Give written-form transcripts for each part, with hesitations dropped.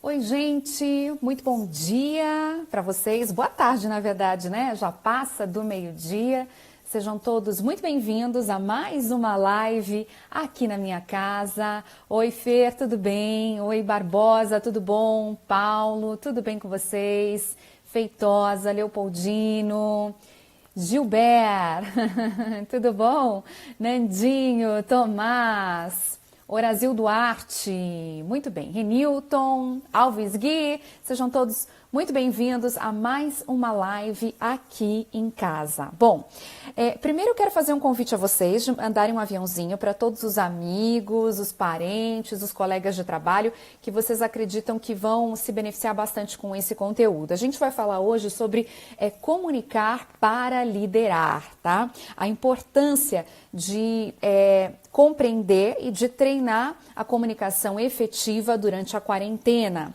Oi, gente, muito bom dia para vocês. Boa tarde, na verdade, né? Já passa do meio-dia. Sejam todos muito bem-vindos a mais uma live aqui na minha casa. Oi, Fer, tudo bem? Oi, Barbosa, tudo bom? Paulo, tudo bem com vocês? Feitosa, Leopoldino, Gilberto, tudo bom? Nandinho, Tomás, Horazil Duarte, muito bem. Renilton, Alves Gui, sejam todos muito bem-vindos a mais uma live aqui em casa. Bom, primeiro eu quero fazer um convite a vocês de mandarem um aviãozinho para todos os amigos, os parentes, os colegas de trabalho que vocês acreditam que vão se beneficiar bastante com esse conteúdo. A gente vai falar hoje sobre comunicar para liderar, tá? A importância de compreender e de treinar a comunicação efetiva durante a quarentena.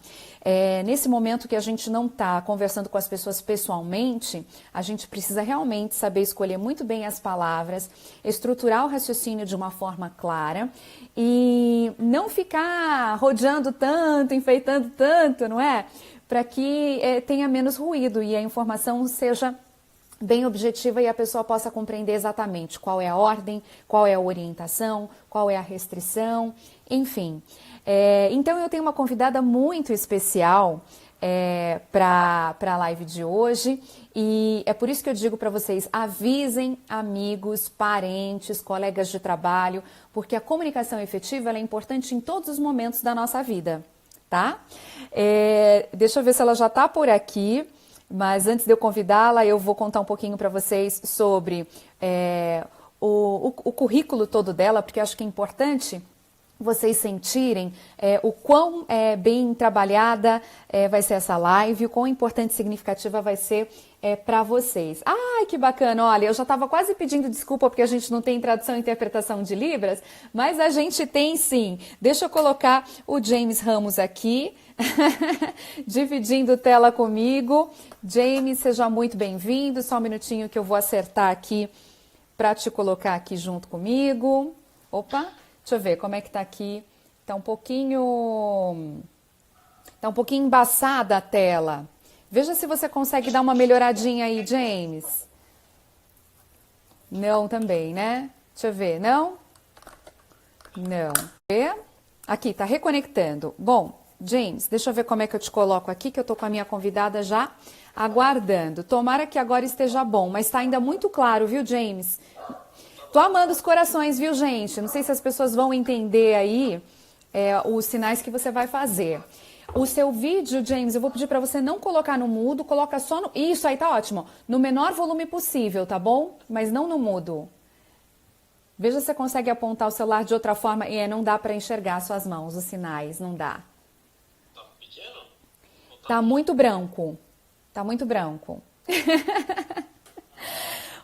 Nesse momento que a gente não está conversando com as pessoas pessoalmente, a gente precisa realmente saber escolher muito bem as palavras, estruturar o raciocínio de uma forma clara e não ficar rodeando tanto, enfeitando tanto, não é? Para que tenha menos ruído e a informação seja bem objetiva e a pessoa possa compreender exatamente qual é a ordem, qual é a orientação, qual é a restrição, enfim. Então eu tenho uma convidada muito especial para a live de hoje e é por isso que eu digo para vocês, avisem amigos, parentes, colegas de trabalho, porque a comunicação efetiva ela é importante em todos os momentos da nossa vida, tá? Deixa eu ver se ela já está por aqui. Mas antes de eu convidá-la, eu vou contar um pouquinho para vocês sobre o currículo todo dela, porque acho que é importante vocês sentirem o quão bem trabalhada vai ser essa live, o quão importante e significativa vai ser para vocês. Ai, que bacana! Olha, eu já estava quase pedindo desculpa porque a gente não tem tradução e interpretação de Libras, mas a gente tem sim. Deixa eu colocar o James Ramos aqui, dividindo tela comigo. James, seja muito bem-vindo. Só um minutinho que eu vou acertar aqui para te colocar aqui junto comigo. Opa! Deixa eu ver como é que tá aqui. Tá um pouquinho embaçada a tela. Veja se você consegue dar uma melhoradinha aí, James. Não também, né? Deixa eu ver. Não? Não. Aqui, tá reconectando. Bom, James, deixa eu ver como é que eu te coloco aqui, que eu tô com a minha convidada já aguardando. Tomara que agora esteja bom, mas tá ainda muito claro, viu, James? Tô amando os corações, viu, gente? Não sei se as pessoas vão entender aí os sinais que você vai fazer. O seu vídeo, James, eu vou pedir para você não colocar no mudo, coloca só no... Isso, aí tá ótimo. No menor volume possível, tá bom? Mas não no mudo. Veja se você consegue apontar o celular de outra forma. Não dá para enxergar suas mãos, os sinais, não dá. Tá pequeno? Tá muito branco. Tá muito branco.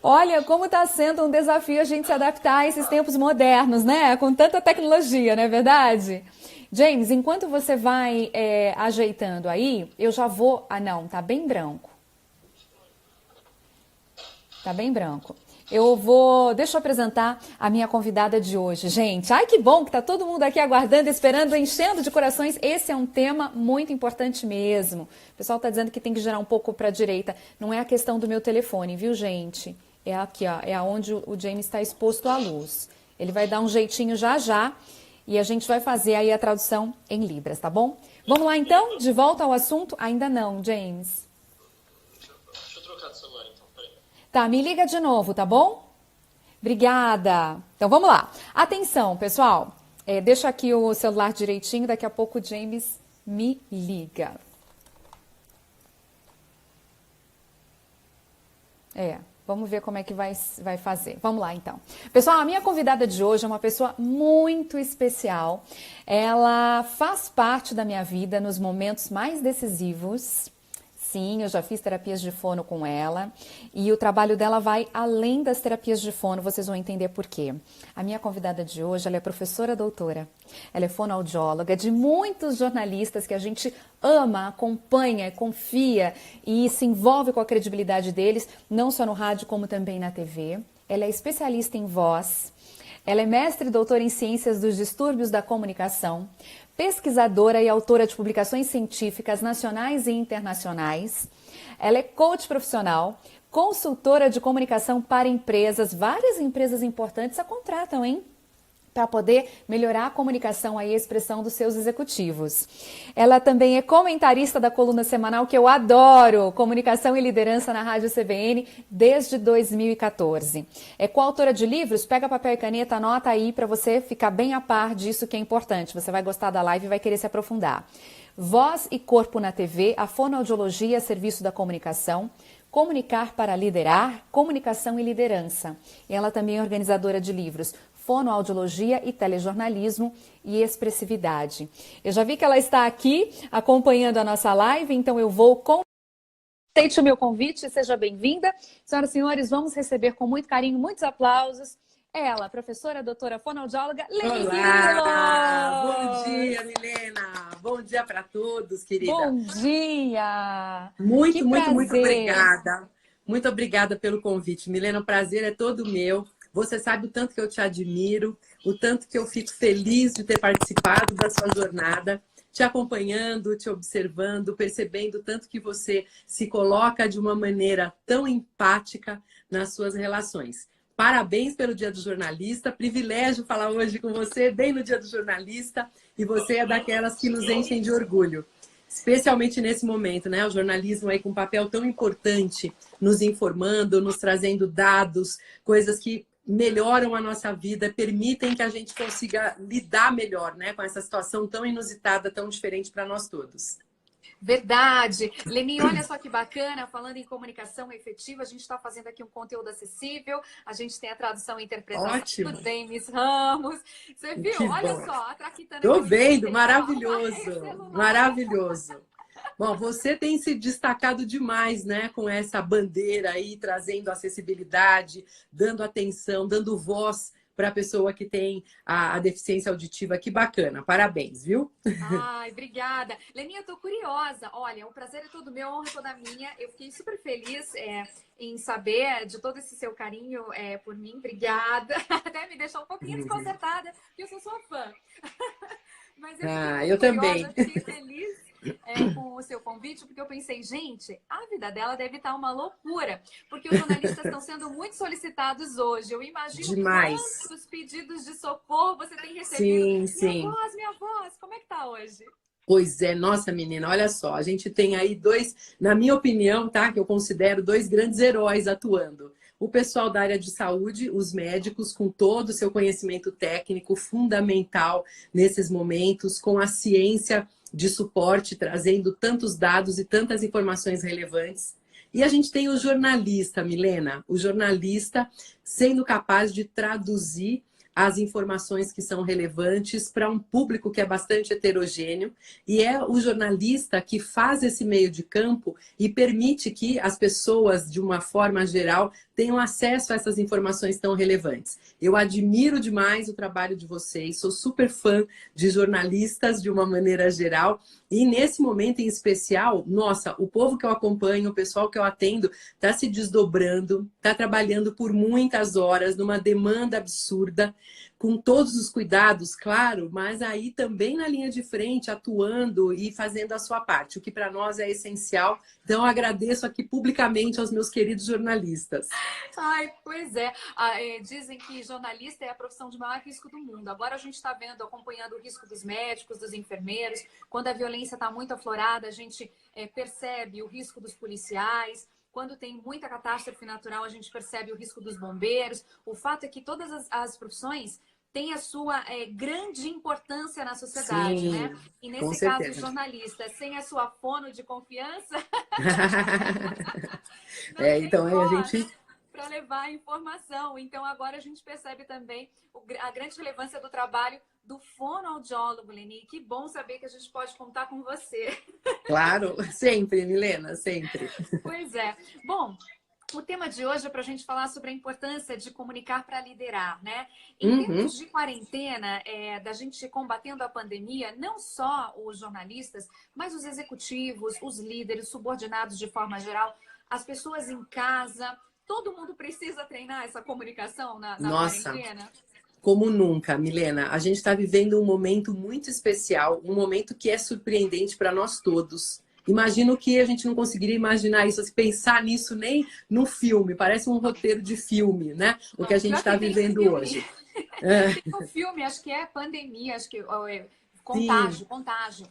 Olha, como está sendo um desafio a gente se adaptar a esses tempos modernos, né? Com tanta tecnologia, não é verdade? James, enquanto você vai ajeitando aí, eu já vou... Ah, não, tá bem branco. Tá bem branco. Deixa eu apresentar a minha convidada de hoje, gente. Ai, que bom que tá todo mundo aqui aguardando, esperando, enchendo de corações. Esse é um tema muito importante mesmo. O pessoal tá dizendo que tem que girar um pouco para a direita. Não é a questão do meu telefone, viu, gente? É aqui, ó, é onde o James está exposto à luz. Ele vai dar um jeitinho já já e a gente vai fazer aí a tradução em Libras, tá bom? Vamos lá então, de volta ao assunto? Ainda não, James. Deixa eu trocar de celular então, peraí. Tá, me liga de novo, tá bom? Obrigada. Então vamos lá. Atenção, pessoal. Deixa aqui o celular direitinho, daqui a pouco o James me liga. Vamos ver como é que vai fazer. Vamos lá, então. Pessoal, a minha convidada de hoje é uma pessoa muito especial. Ela faz parte da minha vida nos momentos mais decisivos. Sim, eu já fiz terapias de fono com ela e o trabalho dela vai além das terapias de fono, vocês vão entender por quê. A minha convidada de hoje, ela é professora doutora, ela é fonoaudióloga de muitos jornalistas que a gente ama, acompanha, confia e se envolve com a credibilidade deles, não só no rádio como também na TV. Ela é especialista em voz, Ela é mestre e doutora em Ciências dos Distúrbios da Comunicação, pesquisadora e autora de publicações científicas nacionais e internacionais. Ela é coach profissional, consultora de comunicação para empresas. Várias empresas importantes a contratam, hein? Para poder melhorar a comunicação e a expressão dos seus executivos. Ela também é comentarista da coluna semanal que eu adoro, Comunicação e Liderança na Rádio CBN, desde 2014. É coautora de livros, pega papel e caneta, anota aí para você ficar bem a par disso que é importante. Você vai gostar da live e vai querer se aprofundar. Voz e Corpo na TV, a fonoaudiologia a serviço da comunicação, Comunicar para Liderar, Comunicação e Liderança. E ela também é organizadora de livros Fonoaudiologia e Telejornalismo e Expressividade. Eu já vi que ela está aqui acompanhando a nossa live, então eu vou aceite o meu convite, seja bem-vinda. Senhoras e senhores, vamos receber com muito carinho, muitos aplausos, ela, professora, doutora fonoaudióloga, Leni Quiros. Bom dia, Milena! Bom dia para todos, querida! Bom dia! Muito obrigada! Muito obrigada pelo convite, Milena, o prazer é todo meu. Você sabe o tanto que eu te admiro, o tanto que eu fico feliz de ter participado da sua jornada, te acompanhando, te observando, percebendo o tanto que você se coloca de uma maneira tão empática nas suas relações. Parabéns pelo Dia do Jornalista, privilégio falar hoje com você, bem no Dia do Jornalista, e você é daquelas que nos enchem de orgulho. Especialmente nesse momento, né? O jornalismo aí com um papel tão importante, nos informando, nos trazendo dados, coisas que melhoram a nossa vida, permitem que a gente consiga lidar melhor, né, com essa situação tão inusitada, tão diferente para nós todos. Verdade. Leni, olha só que bacana, falando em comunicação efetiva, a gente está fazendo aqui um conteúdo acessível, a gente tem a tradução e interpretação do Denis Ramos. Você viu? Que olha bom. Só, a Traquitana. Tô vendo, maravilhoso, maravilhoso. Bom, você tem se destacado demais, né, com essa bandeira aí, trazendo acessibilidade, dando atenção, dando voz para a pessoa que tem a deficiência auditiva. Que bacana, parabéns, viu? Ai, obrigada. Leninha, eu tô curiosa. Olha, o prazer é todo meu, a honra é toda minha. Eu fiquei super feliz em saber de todo esse seu carinho por mim. Obrigada. Até me deixou um pouquinho desconcertada, porque eu sou sua fã. Mas eu também. Fiquei feliz com o seu convite, porque eu pensei, gente, a vida dela deve estar uma loucura, porque os jornalistas estão sendo muito solicitados hoje. Eu imagino quantos pedidos de socorro você tem recebido. Sim. Minha voz, como é que tá hoje? Pois é, nossa menina, olha só, a gente tem aí dois, na minha opinião, tá, que eu considero dois grandes heróis atuando. O pessoal da área de saúde, os médicos, com todo o seu conhecimento técnico fundamental nesses momentos, com a ciência de suporte, trazendo tantos dados e tantas informações relevantes. E a gente tem o jornalista, Milena, o jornalista sendo capaz de traduzir as informações que são relevantes para um público que é bastante heterogêneo, e é o jornalista que faz esse meio de campo e permite que as pessoas, de uma forma geral, tenham acesso a essas informações tão relevantes. Eu admiro demais o trabalho de vocês, sou super fã de jornalistas de uma maneira geral, e nesse momento em especial, nossa, o povo que eu acompanho, o pessoal que eu atendo, está se desdobrando, está trabalhando por muitas horas, numa demanda absurda, com todos os cuidados, claro, mas aí também na linha de frente, atuando e fazendo a sua parte, o que para nós é essencial. Então, eu agradeço aqui publicamente aos meus queridos jornalistas. Ai, pois é. Dizem que jornalista é a profissão de maior risco do mundo. Agora a gente está vendo, acompanhando o risco dos médicos, dos enfermeiros. Quando a violência está muito aflorada, a gente percebe o risco dos policiais. Quando tem muita catástrofe natural, a gente percebe o risco dos bombeiros. O fato é que todas as profissões têm a sua grande importância na sociedade, Sim, né? E nesse caso, o jornalista, sem a sua fono de confiança, então a gente... para levar a informação. Então, agora a gente percebe também a grande relevância do trabalho do fonoaudiólogo, Leni. Que bom saber que a gente pode contar com você. Claro, sempre, Milena, sempre. Pois é. Bom, o tema de hoje é para a gente falar sobre a importância de comunicar para liderar, né? Em tempos de quarentena, da gente combatendo a pandemia, não só os jornalistas, mas os executivos, os líderes, subordinados de forma geral, as pessoas em casa, todo mundo precisa treinar essa comunicação na quarentena? Como nunca, Milena. A gente está vivendo um momento muito especial, um momento que é surpreendente para nós todos. Imagino que a gente não conseguiria imaginar isso, pensar nisso nem no filme. Parece um roteiro de filme, né? O que a gente está vivendo hoje. Tem um filme, acho que é Pandemia, acho que Sim. Contágio.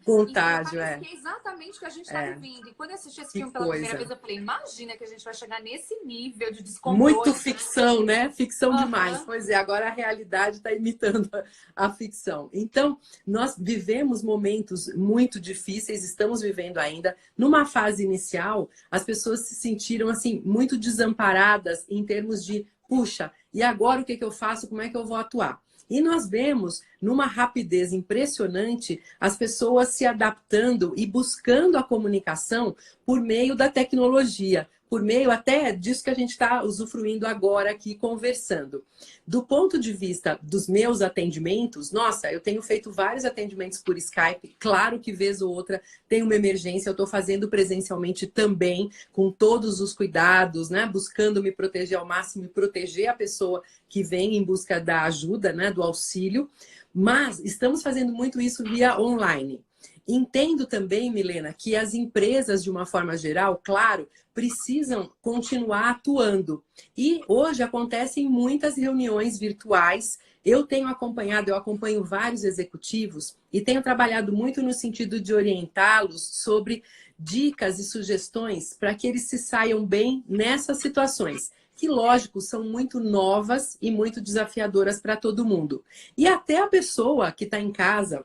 Contágio, parece que é exatamente o que a gente está vivendo. E quando eu assisti esse Que filme pela coisa. primeira vez, eu falei, imagina que a gente vai chegar nesse nível de Muito descontrole. ficção, né? Ficção demais. Aham. Pois é, agora a realidade está imitando a ficção. Então, nós vivemos momentos muito difíceis, estamos vivendo ainda. Numa fase inicial, as pessoas se sentiram assim muito desamparadas em termos de, puxa, e agora o que eu faço? Como é que eu vou atuar? E nós vemos, numa rapidez impressionante, as pessoas se adaptando e buscando a comunicação por meio da tecnologia, por meio até disso que a gente está usufruindo agora aqui, conversando. Do ponto de vista dos meus atendimentos, nossa, eu tenho feito vários atendimentos por Skype, claro que vez ou outra tem uma emergência, eu estou fazendo presencialmente também, com todos os cuidados, né? Buscando me proteger ao máximo e proteger a pessoa que vem em busca da ajuda, né? Do auxílio, mas estamos fazendo muito isso via online. Entendo também, Milena, que as empresas, de uma forma geral, claro, precisam continuar atuando. E hoje acontecem muitas reuniões virtuais. Eu tenho acompanhado, eu acompanho vários executivos e tenho trabalhado muito no sentido de orientá-los sobre dicas e sugestões para que eles se saiam bem nessas situações, que, lógico, são muito novas e muito desafiadoras para todo mundo. E até a pessoa que está em casa,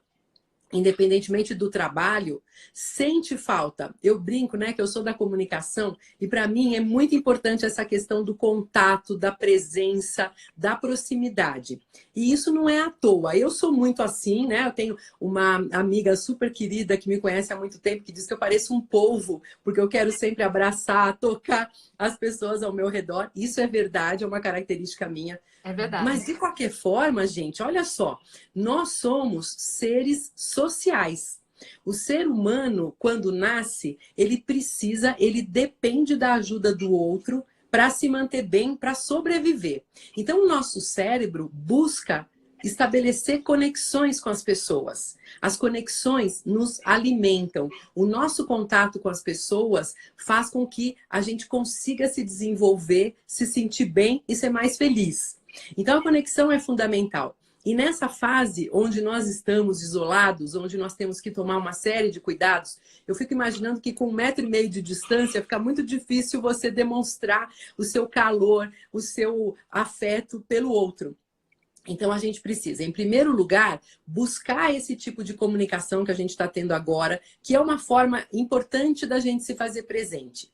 independentemente do trabalho, sente falta. Eu brinco, né, que eu sou da comunicação e para mim é muito importante essa questão do contato, da presença, da proximidade. E isso não é à toa. Eu sou muito assim, né? Eu tenho uma amiga super querida que me conhece há muito tempo que diz que eu pareço um polvo, porque eu quero sempre abraçar, tocar as pessoas ao meu redor. Isso é verdade, é uma característica minha. É verdade. Mas, de qualquer forma, gente, olha só, nós somos seres sociais. O ser humano, quando nasce, ele depende da ajuda do outro para se manter bem, para sobreviver. Então, o nosso cérebro busca estabelecer conexões com as pessoas. As conexões nos alimentam. O nosso contato com as pessoas faz com que a gente consiga se desenvolver, se sentir bem e ser mais feliz. Então, a conexão é fundamental. E nessa fase onde nós estamos isolados, onde nós temos que tomar uma série de cuidados, eu fico imaginando que com 1,5 metro de distância fica muito difícil você demonstrar o seu calor, o seu afeto pelo outro. Então, a gente precisa, em primeiro lugar, buscar esse tipo de comunicação que a gente está tendo agora, que é uma forma importante da gente se fazer presente.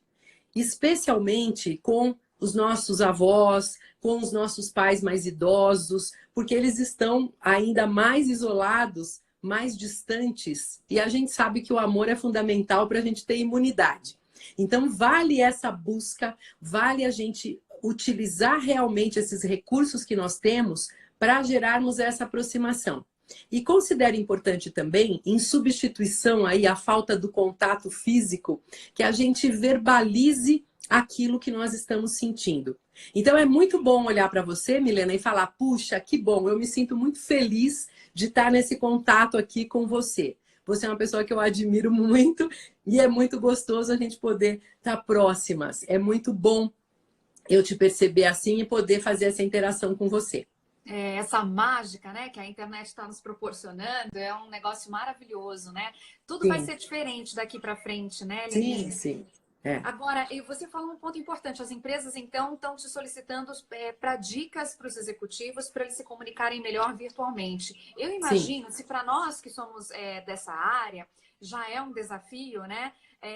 Especialmente com os nossos avós, com os nossos pais mais idosos, porque eles estão ainda mais isolados, mais distantes, e a gente sabe que o amor é fundamental para a gente ter imunidade. Então, vale essa busca, vale a gente utilizar realmente esses recursos que nós temos para gerarmos essa aproximação. E considero importante também, em substituição aí à falta do contato físico, que a gente verbalize aquilo que nós estamos sentindo. Então é muito bom olhar para você, Milena, e falar, puxa, que bom, eu me sinto muito feliz de estar nesse contato aqui com você. Você é uma pessoa que eu admiro muito e é muito gostoso a gente poder estar próximas. É muito bom eu te perceber assim e poder fazer essa interação com você. Essa mágica, né, que a internet está nos proporcionando é um negócio maravilhoso, né? Tudo vai ser diferente daqui para frente, né, Lenine? Sim. Agora, você falou um ponto importante. As empresas, então, estão te solicitando para dicas para os executivos para eles se comunicarem melhor virtualmente. Eu imagino, se para nós que somos dessa área, já é um desafio, né?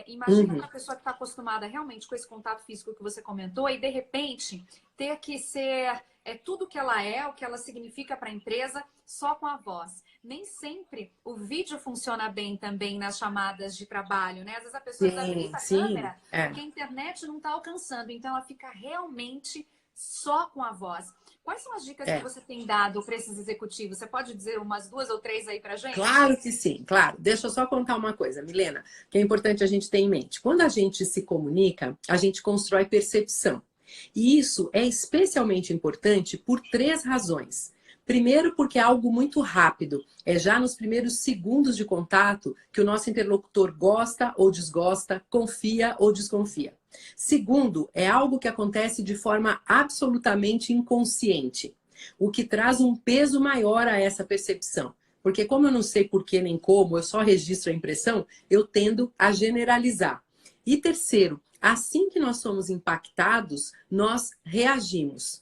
Imagina para a pessoa que está acostumada realmente com esse contato físico que você comentou e, de repente, ter que ser tudo que ela é, o que ela significa para a empresa, só com a voz. Nem sempre o vídeo funciona bem também nas chamadas de trabalho, né? Às vezes a pessoa desabilita a câmera porque a internet não está alcançando, então ela fica realmente só com a voz. Quais são as dicas que você tem dado para esses executivos? Você pode dizer umas 2 ou 3 aí para a gente? Claro que sim, claro. Deixa eu só contar uma coisa, Milena, que é importante a gente ter em mente. Quando a gente se comunica, a gente constrói percepção. E isso é especialmente importante por 3 razões. Primeiro, porque é algo muito rápido. É já nos primeiros segundos de contato que o nosso interlocutor gosta ou desgosta, confia ou desconfia. Segundo, é algo que acontece de forma absolutamente inconsciente, o que traz um peso maior a essa percepção. Porque como eu não sei por que nem como, eu só registro a impressão, eu tendo a generalizar. E terceiro, assim que nós somos impactados, nós reagimos.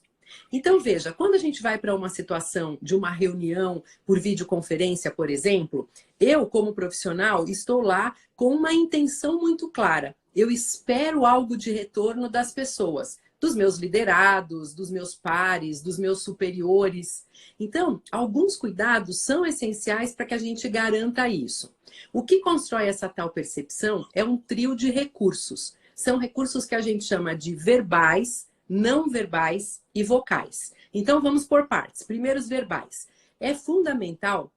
Então, veja, quando a gente vai para uma situação de uma reunião por videoconferência, por exemplo, eu, como profissional, estou lá com uma intenção muito clara. Eu espero algo de retorno das pessoas, dos meus liderados, dos meus pares, dos meus superiores. Então, alguns cuidados são essenciais para que a gente garanta isso. O que constrói essa tal percepção é um trio de recursos. São recursos que a gente chama de verbais, não verbais e vocais. Então, vamos por partes. Primeiro, os verbais. É fundamental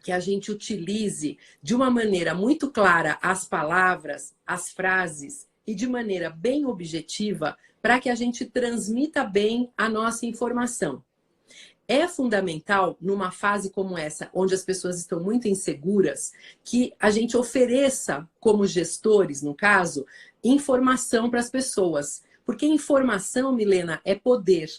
que a gente utilize de uma maneira muito clara as palavras, as frases e de maneira bem objetiva para que a gente transmita bem a nossa informação. É fundamental, numa fase como essa, onde as pessoas estão muito inseguras, que a gente ofereça, como gestores, no caso, informação para as pessoas. Porque informação, Milena, é poder.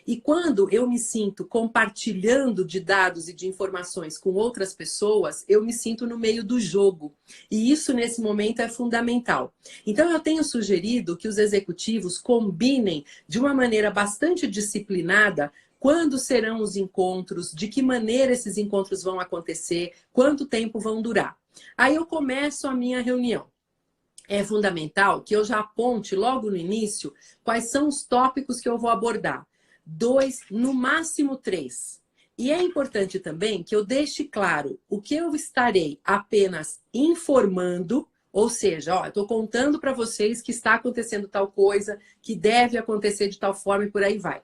E quando eu me sinto compartilhando de dados e de informações com outras pessoas, eu me sinto no meio do jogo. E isso, nesse momento, é fundamental. Então, eu tenho sugerido que os executivos combinem de uma maneira bastante disciplinada quando serão os encontros, de que maneira esses encontros vão acontecer, quanto tempo vão durar. Aí eu começo a minha reunião. É fundamental que eu já aponte logo no início quais são os tópicos que eu vou abordar. 2, no máximo 3. E é importante também que eu deixe claro o que eu estarei apenas informando, ou seja, eu estou contando para vocês que está acontecendo tal coisa, que deve acontecer de tal forma e por aí vai.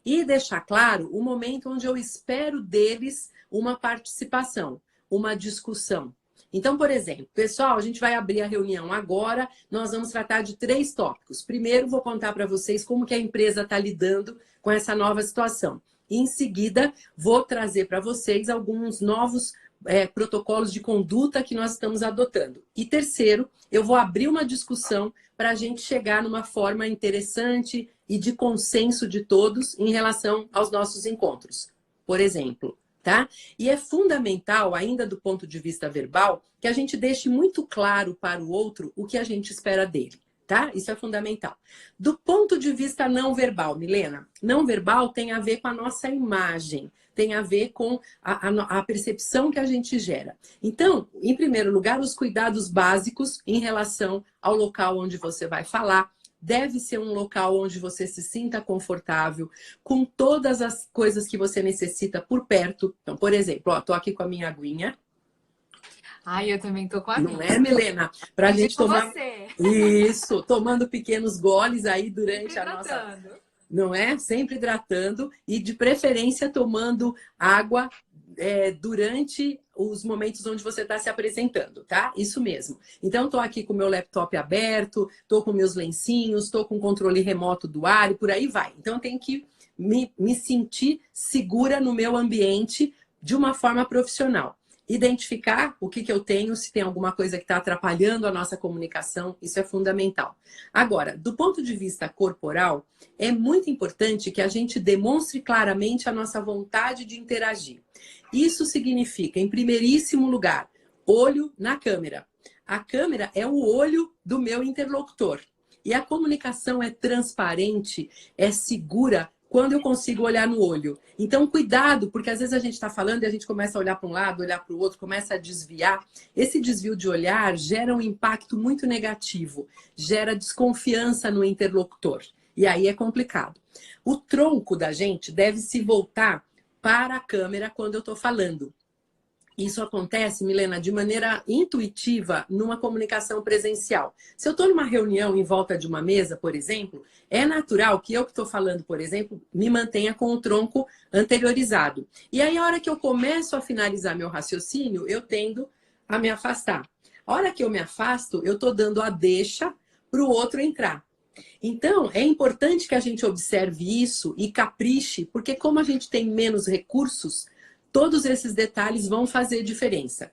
E deixar claro o momento onde eu espero deles uma participação, uma discussão. Então, por exemplo, pessoal, a gente vai abrir a reunião agora, nós vamos tratar de 3 tópicos. Primeiro, vou contar para vocês como que a empresa está lidando com essa nova situação. E, em seguida, vou trazer para vocês alguns novos protocolos de conduta que nós estamos adotando. E terceiro, eu vou abrir uma discussão para a gente chegar numa forma interessante e de consenso de todos em relação aos nossos encontros. Por exemplo, tá? E é fundamental, ainda do ponto de vista verbal, que a gente deixe muito claro para o outro o que a gente espera dele, tá? Isso é fundamental. Do ponto de vista não verbal, Milena, não verbal tem a ver com a nossa imagem, tem a ver com a percepção que a gente gera. Então, em primeiro lugar, os cuidados básicos em relação ao local onde você vai falar. Deve ser um local onde você se sinta confortável, com todas as coisas que você necessita por perto. Então, por exemplo, ó, tô aqui com a minha aguinha. Ai, eu também tô com a minha. Não é, Milena? Pra gente tomar... Você. Isso, tomando pequenos goles aí durante Sempre a nossa... hidratando. Não é? Sempre hidratando e, de preferência, tomando água durante os momentos onde você está se apresentando, tá? Isso mesmo. Então, estou aqui com o meu laptop aberto, estou com meus lencinhos, estou com o controle remoto do ar e por aí vai. Então, eu tenho que me sentir segura no meu ambiente de uma forma profissional. Identificar o que eu tenho, se tem alguma coisa que está atrapalhando a nossa comunicação, isso é fundamental. Agora, do ponto de vista corporal, é muito importante que a gente demonstre claramente a nossa vontade de interagir. Isso significa, em primeiríssimo lugar, olho na câmera. A câmera é o olho do meu interlocutor. E a comunicação é transparente, é segura, quando eu consigo olhar no olho. Então, cuidado, porque às vezes a gente está falando e a gente começa a olhar para um lado, olhar para o outro, começa a desviar. Esse desvio de olhar gera um impacto muito negativo, gera desconfiança no interlocutor. E aí é complicado. O tronco da gente deve se voltar para a câmera quando eu estou falando. Isso acontece, Milena, de maneira intuitiva numa comunicação presencial. Se eu estou numa reunião em volta de uma mesa, por exemplo, é natural que eu que estou falando, por exemplo, me mantenha com o tronco anteriorizado. E aí, a hora que eu começo a finalizar meu raciocínio, eu tendo a me afastar. A hora que eu me afasto, eu estou dando a deixa para o outro entrar. Então, é importante que a gente observe isso e capriche, porque como a gente tem menos recursos, todos esses detalhes vão fazer diferença.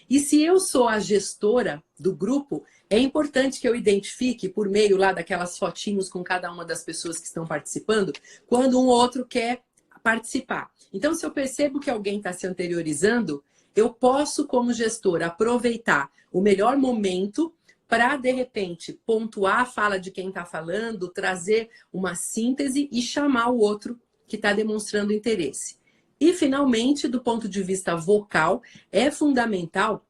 E se eu sou a gestora do grupo, é importante que eu identifique, por meio lá daquelas fotinhos com cada uma das pessoas que estão participando, quando um outro quer participar. Então, se eu percebo que alguém está se anteriorizando, eu posso, como gestora, aproveitar o melhor momento para, de repente, pontuar a fala de quem está falando, trazer uma síntese e chamar o outro que está demonstrando interesse. E, finalmente, do ponto de vista vocal, é fundamental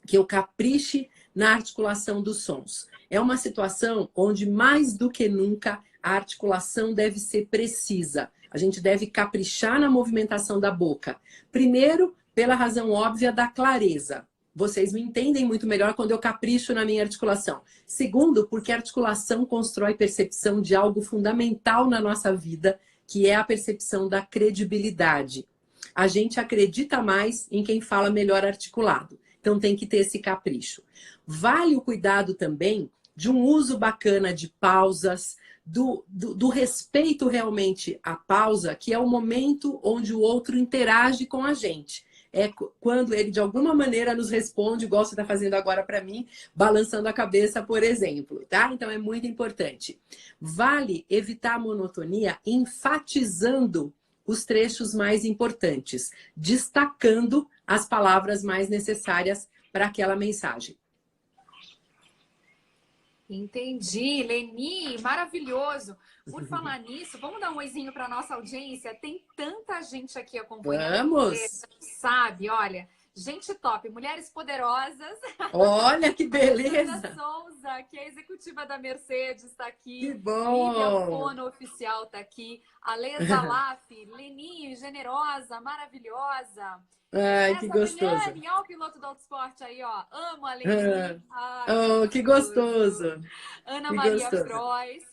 que eu capriche na articulação dos sons. É uma situação onde, mais do que nunca, a articulação deve ser precisa. A gente deve caprichar na movimentação da boca. Primeiro, pela razão óbvia da clareza. Vocês me entendem muito melhor quando eu capricho na minha articulação. Segundo, porque a articulação constrói percepção de algo fundamental na nossa vida, que é a percepção da credibilidade. A gente acredita mais em quem fala melhor articulado. Então tem que ter esse capricho. Vale o cuidado também de um uso bacana de pausas, do respeito realmente à pausa, que é o momento onde o outro interage com a gente. É quando ele, de alguma maneira, nos responde, igual você está fazendo agora para mim, balançando a cabeça, por exemplo, tá? Então, é muito importante. Vale evitar a monotonia enfatizando os trechos mais importantes, destacando as palavras mais necessárias para aquela mensagem. Entendi, Leni, maravilhoso. Por falar nisso, vamos dar um oizinho para nossa audiência? Tem tanta gente aqui acompanhando. Vamos! Sabe, olha, gente top, mulheres poderosas. Olha que beleza! Ana Souza, que é executiva da Mercedes, está aqui. Que bom! Lívia Fono Oficial está aqui. Aleza Laf, Leni, generosa, maravilhosa. Ai, que gostoso. Daniane, ó, o piloto do autoesporte aí, ó. Amo a Leni. Oh, que gostoso. Ana Que Maria gostoso. Frois,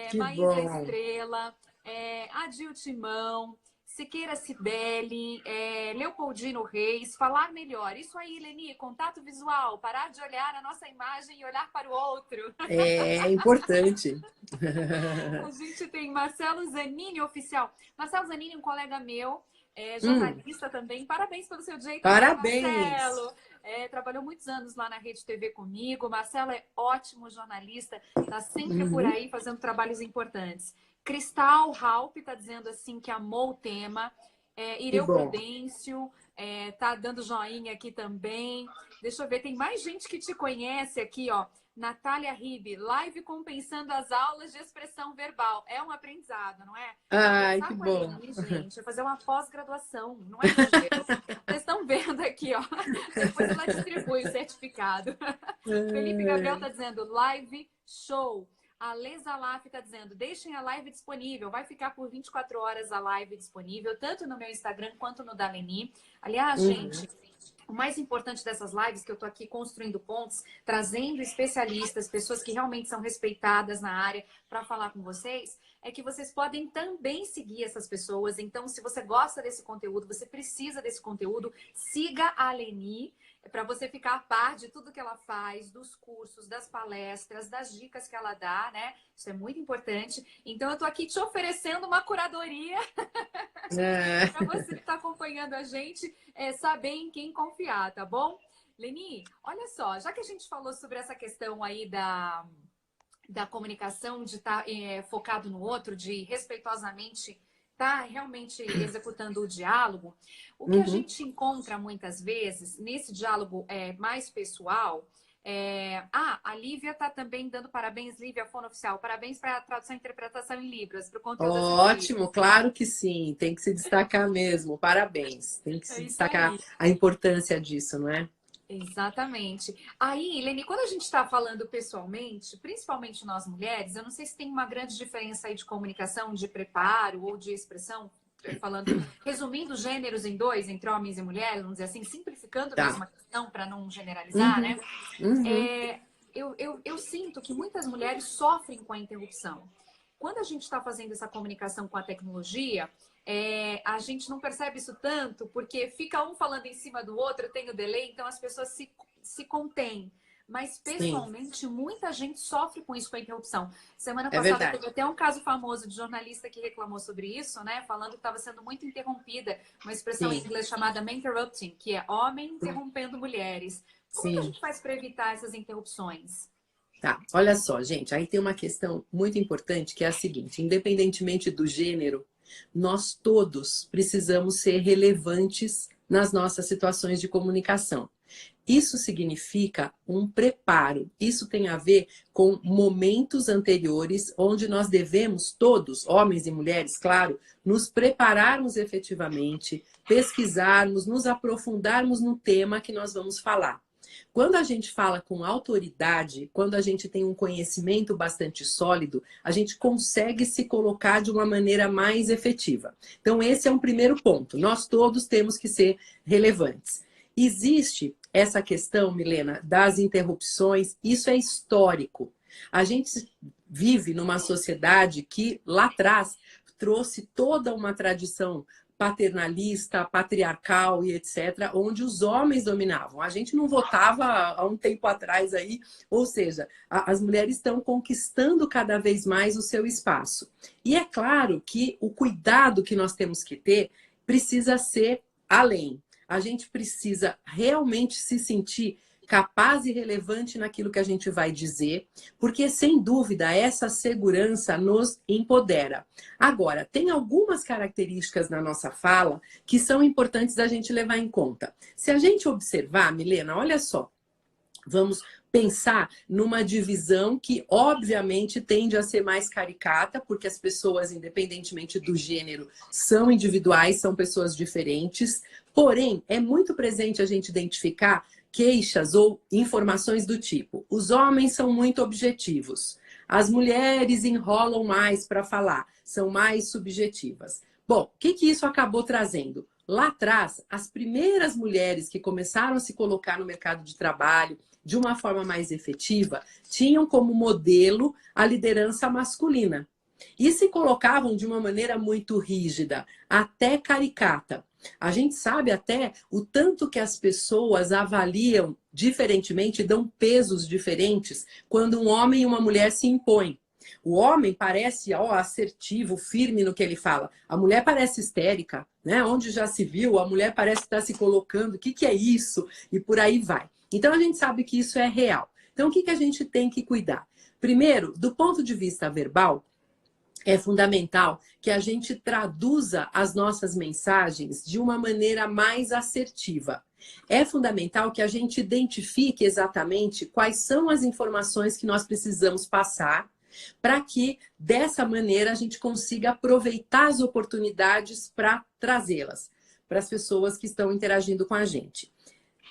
Que Maísa bom. Estrela, Adil Timão, Siqueira Cibele, Leopoldino Reis, falar melhor. Isso aí, Leni, contato visual, parar de olhar a nossa imagem e olhar para o outro. É importante. A gente tem Marcelo Zanini, oficial. Marcelo Zanini, um colega meu, jornalista também. Parabéns pelo seu jeito. Parabéns. Marcelo. Trabalhou muitos anos lá na Rede TV comigo. O Marcelo é ótimo jornalista, está sempre por aí fazendo trabalhos importantes. Cristal Halp está dizendo assim que amou o tema. Ireu Prudêncio tá dando joinha aqui também. Deixa eu ver, tem mais gente que te conhece aqui, ó. Natália Ribe, live compensando as aulas de expressão verbal. É um aprendizado, não é? Ai, que bom. Aí, gente, fazer uma pós-graduação, não é exagero. Vocês estão vendo aqui, ó. Depois ela distribui o certificado. Felipe Gabriel está dizendo live show. A Leza Laf está dizendo, deixem a live disponível. Vai ficar por 24 horas a live disponível, tanto no meu Instagram quanto no da Leni. Aliás, gente, o mais importante dessas lives, que eu estou aqui construindo pontos, trazendo especialistas, pessoas que realmente são respeitadas na área para falar com vocês, é que vocês podem também seguir essas pessoas. Então, se você gosta desse conteúdo, você precisa desse conteúdo, siga a Leni, para você ficar a par de tudo que ela faz, dos cursos, das palestras, das dicas que ela dá, né? Isso é muito importante. Então, eu tô aqui te oferecendo uma curadoria para você que está acompanhando a gente saber em quem confiar, tá bom? Leni, olha só, já que a gente falou sobre essa questão aí da comunicação, de estar focado no outro, de respeitosamente está realmente executando o diálogo, o que a gente encontra muitas vezes nesse diálogo mais pessoal. A Lívia está também dando parabéns, Lívia Fono Oficial. Parabéns para a tradução e interpretação em Libras, para o conteúdo. Ótimo, claro que sim. Tem que se destacar mesmo. Parabéns. Tem que se destacar a importância disso, não é? Exatamente. Aí, Leni, quando a gente está falando pessoalmente, principalmente nós mulheres, eu não sei se tem uma grande diferença aí de comunicação, de preparo ou de expressão, resumindo gêneros em dois, entre homens e mulheres, vamos dizer assim, simplificando mesmo a questão para não generalizar, né? Eu sinto que muitas mulheres sofrem com a interrupção. Quando a gente está fazendo essa comunicação com a tecnologia, a gente não percebe isso tanto, porque fica um falando em cima do outro, tem o delay, então as pessoas se contêm. mas Sim, pessoalmente muita gente sofre com isso, com a interrupção. Semana é passada verdade. teve até um caso famoso de jornalista que reclamou sobre isso, né? Falando que estava sendo muito interrompida, uma expressão em Sim, inglês chamada man interrupting, que é homem interrompendo mulheres. Como que a sim. gente faz para evitar essas interrupções? Tá, olha só, gente, aí tem uma questão muito importante que é a seguinte: independentemente do gênero, nós todos precisamos ser relevantes nas nossas situações de comunicação. Isso significa um preparo. Isso tem a ver com momentos anteriores, onde nós devemos, todos, homens e mulheres, claro, nos prepararmos efetivamente, pesquisarmos, nos aprofundarmos no tema que nós vamos falar. Quando a gente fala com autoridade, quando a gente tem um conhecimento bastante sólido, a gente consegue se colocar de uma maneira mais efetiva. Então, esse é um primeiro ponto. Nós todos temos que ser relevantes. Existe essa questão, Milena, das interrupções, isso é histórico. A gente vive numa sociedade que lá atrás trouxe toda uma tradição paternalista, patriarcal e etc., onde os homens dominavam. A gente não votava há um tempo atrás aí, ou seja, as mulheres estão conquistando cada vez mais o seu espaço. E é claro que o cuidado que nós temos que ter precisa ser além. A gente precisa realmente se sentir capaz e relevante naquilo que a gente vai dizer, porque, sem dúvida, essa segurança nos empodera. Agora, tem algumas características na nossa fala que são importantes da gente levar em conta. Se a gente observar, Milena, olha só, vamos pensar numa divisão que, obviamente, tende a ser mais caricata, porque as pessoas, independentemente do gênero, são individuais, são pessoas diferentes. Porém, é muito presente a gente identificar queixas ou informações do tipo: os homens são muito objetivos, as mulheres enrolam mais para falar, são mais subjetivas. Bom, o que isso acabou trazendo? Lá atrás, as primeiras mulheres que começaram a se colocar no mercado de trabalho de uma forma mais efetiva tinham como modelo a liderança masculina e se colocavam de uma maneira muito rígida, até caricata. A gente sabe até o tanto que as pessoas avaliam diferentemente, dão pesos diferentes quando um homem e uma mulher se impõem. O homem parece assertivo, firme no que ele fala. A mulher parece histérica, né? Onde já se viu, a mulher parece estar se colocando, o que é isso? E por aí vai. Então a gente sabe que isso é real. Então o que a gente tem que cuidar? Primeiro, do ponto de vista verbal, é fundamental que a gente traduza as nossas mensagens de uma maneira mais assertiva. É fundamental que a gente identifique exatamente quais são as informações que nós precisamos passar, para que, dessa maneira, a gente consiga aproveitar as oportunidades para trazê-las para as pessoas que estão interagindo com a gente.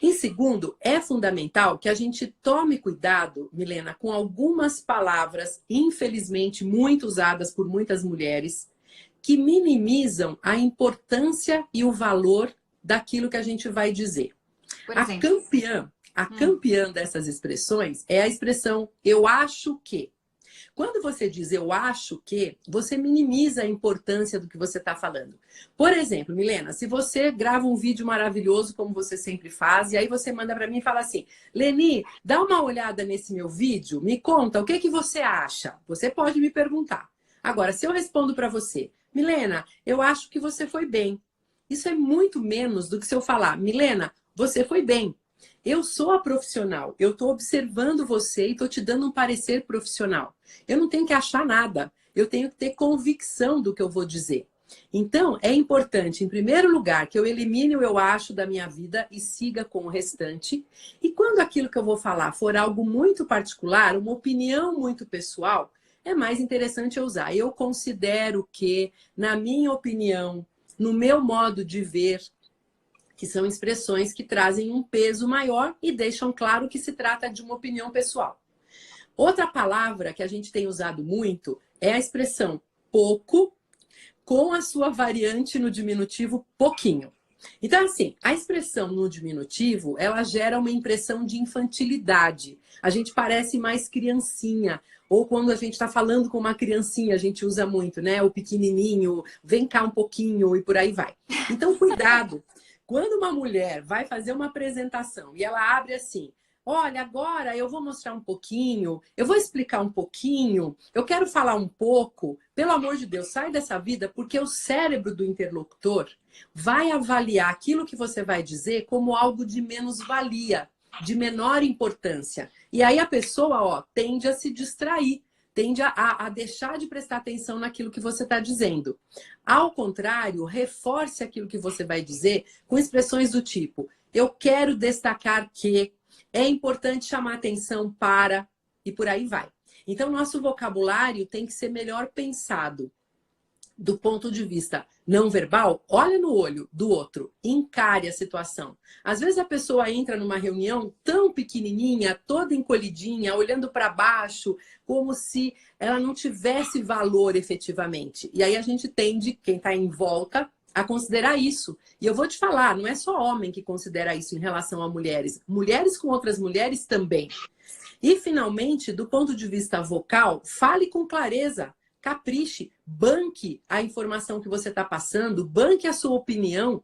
Em segundo, é fundamental que a gente tome cuidado, Milena, com algumas palavras, infelizmente muito usadas por muitas mulheres, que minimizam a importância e o valor daquilo que a gente vai dizer. Por A exemplo, campeã dessas expressões é a expressão "eu acho que". Quando você diz "eu acho que", você minimiza a importância do que você está falando. Por exemplo, Milena, se você grava um vídeo maravilhoso, como você sempre faz, e aí você manda para mim e fala assim: Leni, dá uma olhada nesse meu vídeo, me conta o que você acha. Você pode me perguntar. Agora, se eu respondo para você: Milena, eu acho que você foi bem. Isso é muito menos do que se eu falar: Milena, você foi bem. Eu sou a profissional, eu estou observando você e estou te dando um parecer profissional. Eu não tenho que achar nada, eu tenho que ter convicção do que eu vou dizer. Então, é importante, em primeiro lugar, que eu elimine o "eu acho" da minha vida e siga com o restante. E quando aquilo que eu vou falar for algo muito particular, uma opinião muito pessoal, é mais interessante eu usar. Eu considero que, na minha opinião, no meu modo de ver, que são expressões que trazem um peso maior e deixam claro que se trata de uma opinião pessoal. Outra palavra que a gente tem usado muito é a expressão "pouco", com a sua variante no diminutivo "pouquinho". Então, assim, a expressão no diminutivo, ela gera uma impressão de infantilidade. A gente parece mais criancinha. Ou quando a gente está falando com uma criancinha, a gente usa muito, né? O pequenininho, vem cá um pouquinho e por aí vai. Então, cuidado. Quando uma mulher vai fazer uma apresentação e ela abre assim: olha, agora eu vou mostrar um pouquinho, eu vou explicar um pouquinho, eu quero falar um pouco. Pelo amor de Deus, sai dessa vida, porque o cérebro do interlocutor vai avaliar aquilo que você vai dizer como algo de menos-valia, de menor importância. E aí a pessoa, ó, tende a se distrair, tende a deixar de prestar atenção naquilo que você está dizendo. Ao contrário, reforce aquilo que você vai dizer com expressões do tipo: eu quero destacar que é importante chamar atenção para, e por aí vai. Então, nosso vocabulário tem que ser melhor pensado. Do ponto de vista não verbal, olha no olho do outro, encare a situação. Às vezes a pessoa entra numa reunião tão pequenininha, toda encolhidinha, olhando para baixo, como se ela não tivesse valor efetivamente. E aí a gente tende, quem está em volta, a considerar isso. E eu vou te falar, não é só homem que considera isso em relação a mulheres. Mulheres com outras mulheres também. E, finalmente, do ponto de vista vocal, fale com clareza. Capriche, banque a informação que você está passando, banque a sua opinião.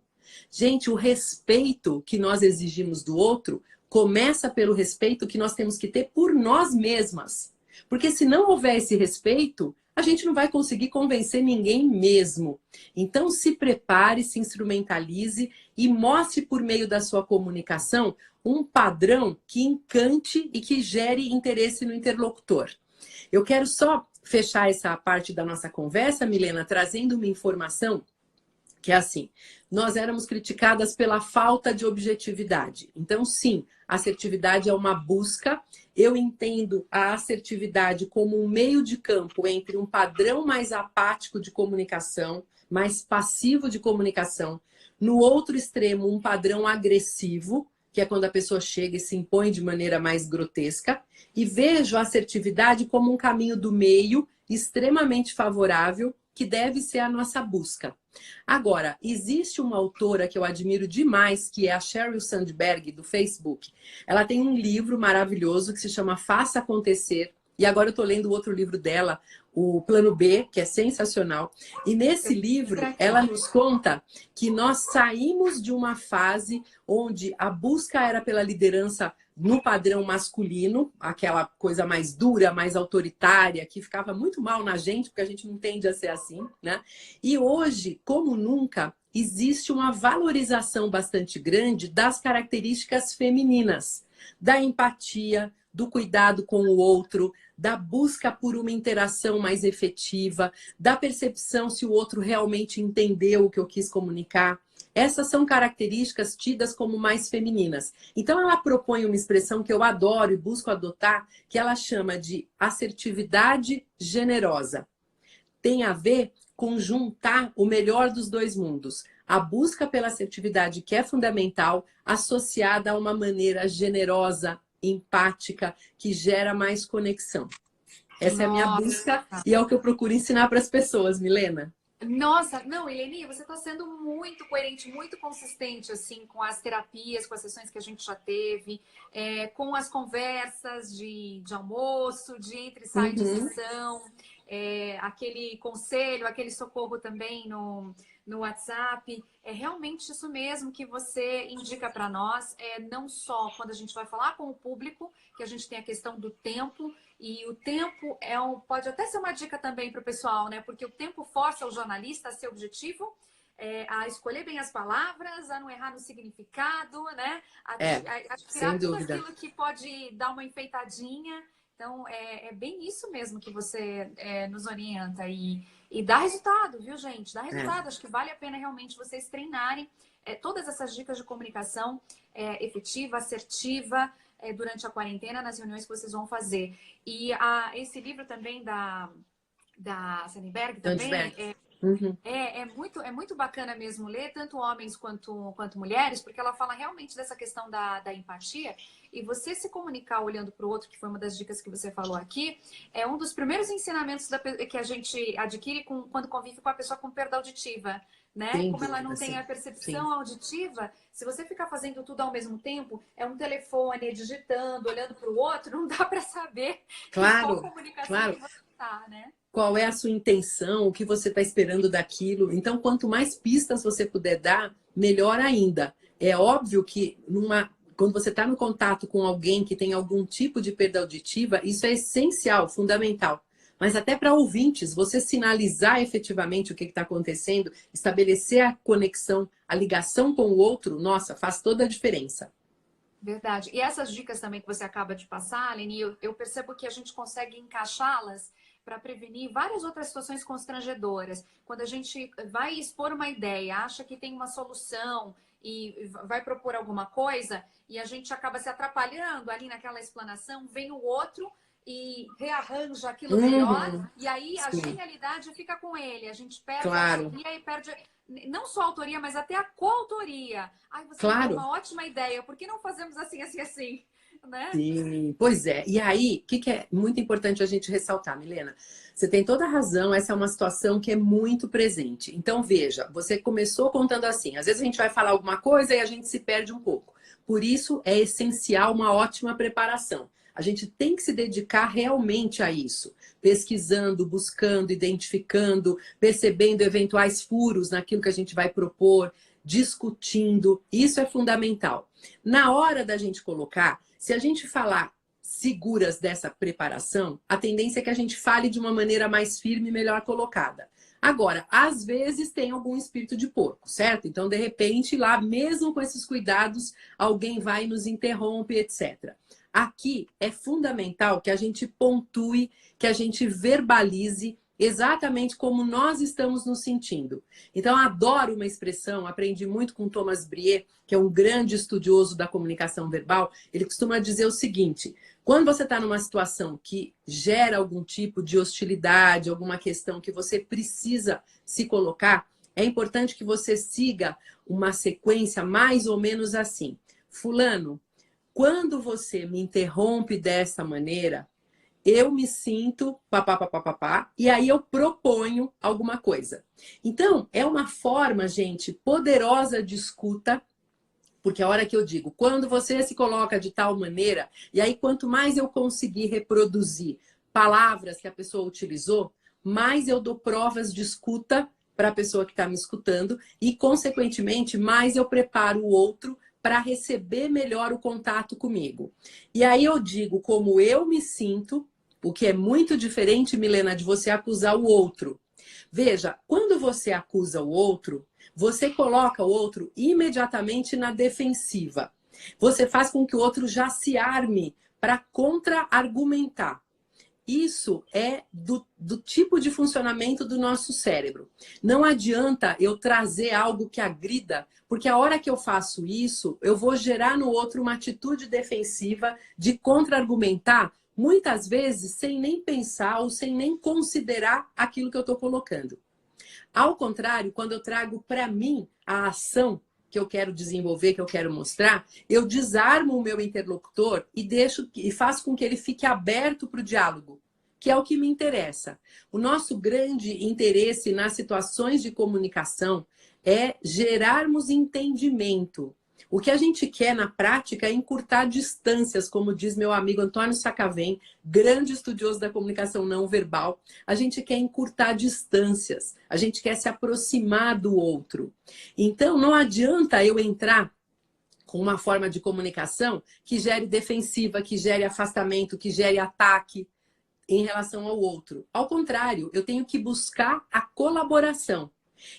Gente, o respeito que nós exigimos do outro começa pelo respeito que nós temos que ter por nós mesmas. Porque se não houver esse respeito, a gente não vai conseguir convencer ninguém mesmo. Então, se prepare, se instrumentalize e mostre por meio da sua comunicação um padrão que encante e que gere interesse no interlocutor. Eu quero só fechar essa parte da nossa conversa, Milena, trazendo uma informação que é assim: nós éramos criticadas pela falta de objetividade. Então, sim, assertividade é uma busca. Eu entendo a assertividade como um meio de campo entre um padrão mais apático de comunicação, mais passivo de comunicação. No outro extremo, um padrão agressivo, que é quando a pessoa chega e se impõe de maneira mais grotesca. E vejo a assertividade como um caminho do meio extremamente favorável, que deve ser a nossa busca. Agora, existe uma autora que eu admiro demais, que é a Sheryl Sandberg, do Facebook. Ela tem um livro maravilhoso que se chama Faça Acontecer. E agora eu estou lendo o outro livro dela, o Plano B, que é sensacional. E nesse livro, ela nos conta que nós saímos de uma fase onde a busca era pela liderança no padrão masculino, aquela coisa mais dura, mais autoritária, que ficava muito mal na gente, porque a gente não tende a ser assim, né? E hoje, como nunca, existe uma valorização bastante grande das características femininas, da empatia, do cuidado com o outro, da busca por uma interação mais efetiva, da percepção se o outro realmente entendeu o que eu quis comunicar. Essas são características tidas como mais femininas. Então, ela propõe uma expressão que eu adoro e busco adotar, que ela chama de assertividade generosa. Tem a ver com juntar o melhor dos dois mundos. A busca pela assertividade, que é fundamental, associada a uma maneira generosa, empática, que gera mais conexão. Essa é a minha busca e é o que eu procuro ensinar para as pessoas, Milena. Nossa, não, Eleni, você está sendo muito coerente, muito consistente, assim, com as terapias, com as sessões que a gente já teve, com as conversas de almoço, de entre e sai de sessão, aquele conselho, aquele socorro também no WhatsApp. É realmente isso mesmo que você indica para nós, não só quando a gente vai falar com o público, que a gente tem a questão do tempo, e o tempo pode até ser uma dica também para o pessoal, né? Porque o tempo força o jornalista a ser objetivo, a escolher bem as palavras, a não errar no significado, né? A tirar tudo aquilo que pode dar uma enfeitadinha. Então, é bem isso mesmo que você nos orienta e dá resultado, viu, gente? Dá resultado. Acho que vale a pena realmente vocês treinarem todas essas dicas de comunicação efetiva, assertiva, durante a quarentena, nas reuniões que vocês vão fazer. E esse livro também da Sandberg também é muito bacana mesmo ler, tanto homens quanto mulheres, porque ela fala realmente dessa questão da empatia. E você se comunicar olhando para o outro, que foi uma das dicas que você falou aqui, é um dos primeiros ensinamentos que a gente adquire quando convive com a pessoa com perda auditiva. Né? Como ela não tem a percepção auditiva, se você ficar fazendo tudo ao mesmo tempo, é um telefone, digitando, olhando para o outro, não dá para saber qual comunicação que você está, né? Qual é a sua intenção, o que você está esperando daquilo. Então, quanto mais pistas você puder dar, melhor ainda. É óbvio que numa quando você está no contato com alguém que tem algum tipo de perda auditiva, isso é essencial, fundamental. Mas até para ouvintes, você sinalizar efetivamente o que está acontecendo, estabelecer a conexão, a ligação com o outro, nossa, faz toda a diferença. Verdade. E essas dicas também que você acaba de passar, Aline, eu percebo que a gente consegue encaixá-las para prevenir várias outras situações constrangedoras. Quando a gente vai expor uma ideia, acha que tem uma solução e vai propor alguma coisa, e a gente acaba se atrapalhando ali naquela explanação, vem o outro e rearranja aquilo melhor, e aí a genialidade fica com ele. A gente perde a autoria e perde não só a autoria, mas até a coautoria. Ai, você me deu uma ótima ideia, por que não fazemos assim, assim, assim? Né? Sim, pois é. E aí, o que é muito importante a gente ressaltar, Milena? Você tem toda a razão, essa é uma situação que é muito presente. Então, veja, você começou contando assim, às vezes a gente vai falar alguma coisa e a gente se perde um pouco. Por isso, é essencial uma ótima preparação. A gente tem que se dedicar realmente a isso, pesquisando, buscando, identificando, percebendo eventuais furos naquilo que a gente vai propor, discutindo. Isso é fundamental. Na hora da gente colocar, se a gente falar seguras dessa preparação, a tendência é que a gente fale de uma maneira mais firme e melhor colocada. Agora, às vezes tem algum espírito de porco, certo? Então, de repente, lá, mesmo com esses cuidados, alguém vai e nos interrompe, etc. Aqui é fundamental que a gente pontue, que a gente verbalize exatamente como nós estamos nos sentindo. Então, adoro uma expressão, aprendi muito com Thomas Brier, que é um grande estudioso da comunicação verbal. Ele costuma dizer o seguinte: quando você está numa situação que gera algum tipo de hostilidade, alguma questão que você precisa se colocar, é importante que você siga uma sequência mais ou menos assim. Fulano, quando você me interrompe dessa maneira, eu me sinto papapá, e aí eu proponho alguma coisa. Então, é uma forma, gente, poderosa de escuta, porque a hora que eu digo, quando você se coloca de tal maneira, e aí quanto mais eu conseguir reproduzir palavras que a pessoa utilizou, mais eu dou provas de escuta para a pessoa que está me escutando, e, consequentemente, mais eu preparo o outro para receber melhor o contato comigo. E aí eu digo como eu me sinto, o que é muito diferente, Milena, de você acusar o outro. Veja, quando você acusa o outro, você coloca o outro imediatamente na defensiva. Você faz com que o outro já se arme para contra-argumentar. Isso é do tipo de funcionamento do nosso cérebro. Não adianta eu trazer algo que agrida, porque a hora que eu faço isso, eu vou gerar no outro uma atitude defensiva de contra-argumentar, muitas vezes sem nem pensar ou sem nem considerar aquilo que eu estou colocando. Ao contrário, quando eu trago para mim a ação que eu quero desenvolver, que eu quero mostrar, eu desarmo o meu interlocutor e faço com que ele fique aberto para o diálogo, que é o que me interessa. O nosso grande interesse nas situações de comunicação é gerarmos entendimento. O que a gente quer na prática é encurtar distâncias, como diz meu amigo Antônio Sacavém, grande estudioso da comunicação não verbal. A gente quer encurtar distâncias, a gente quer se aproximar do outro. Então, não adianta eu entrar com uma forma de comunicação que gere defensiva, que gere afastamento, que gere ataque em relação ao outro. Ao contrário, eu tenho que buscar a colaboração.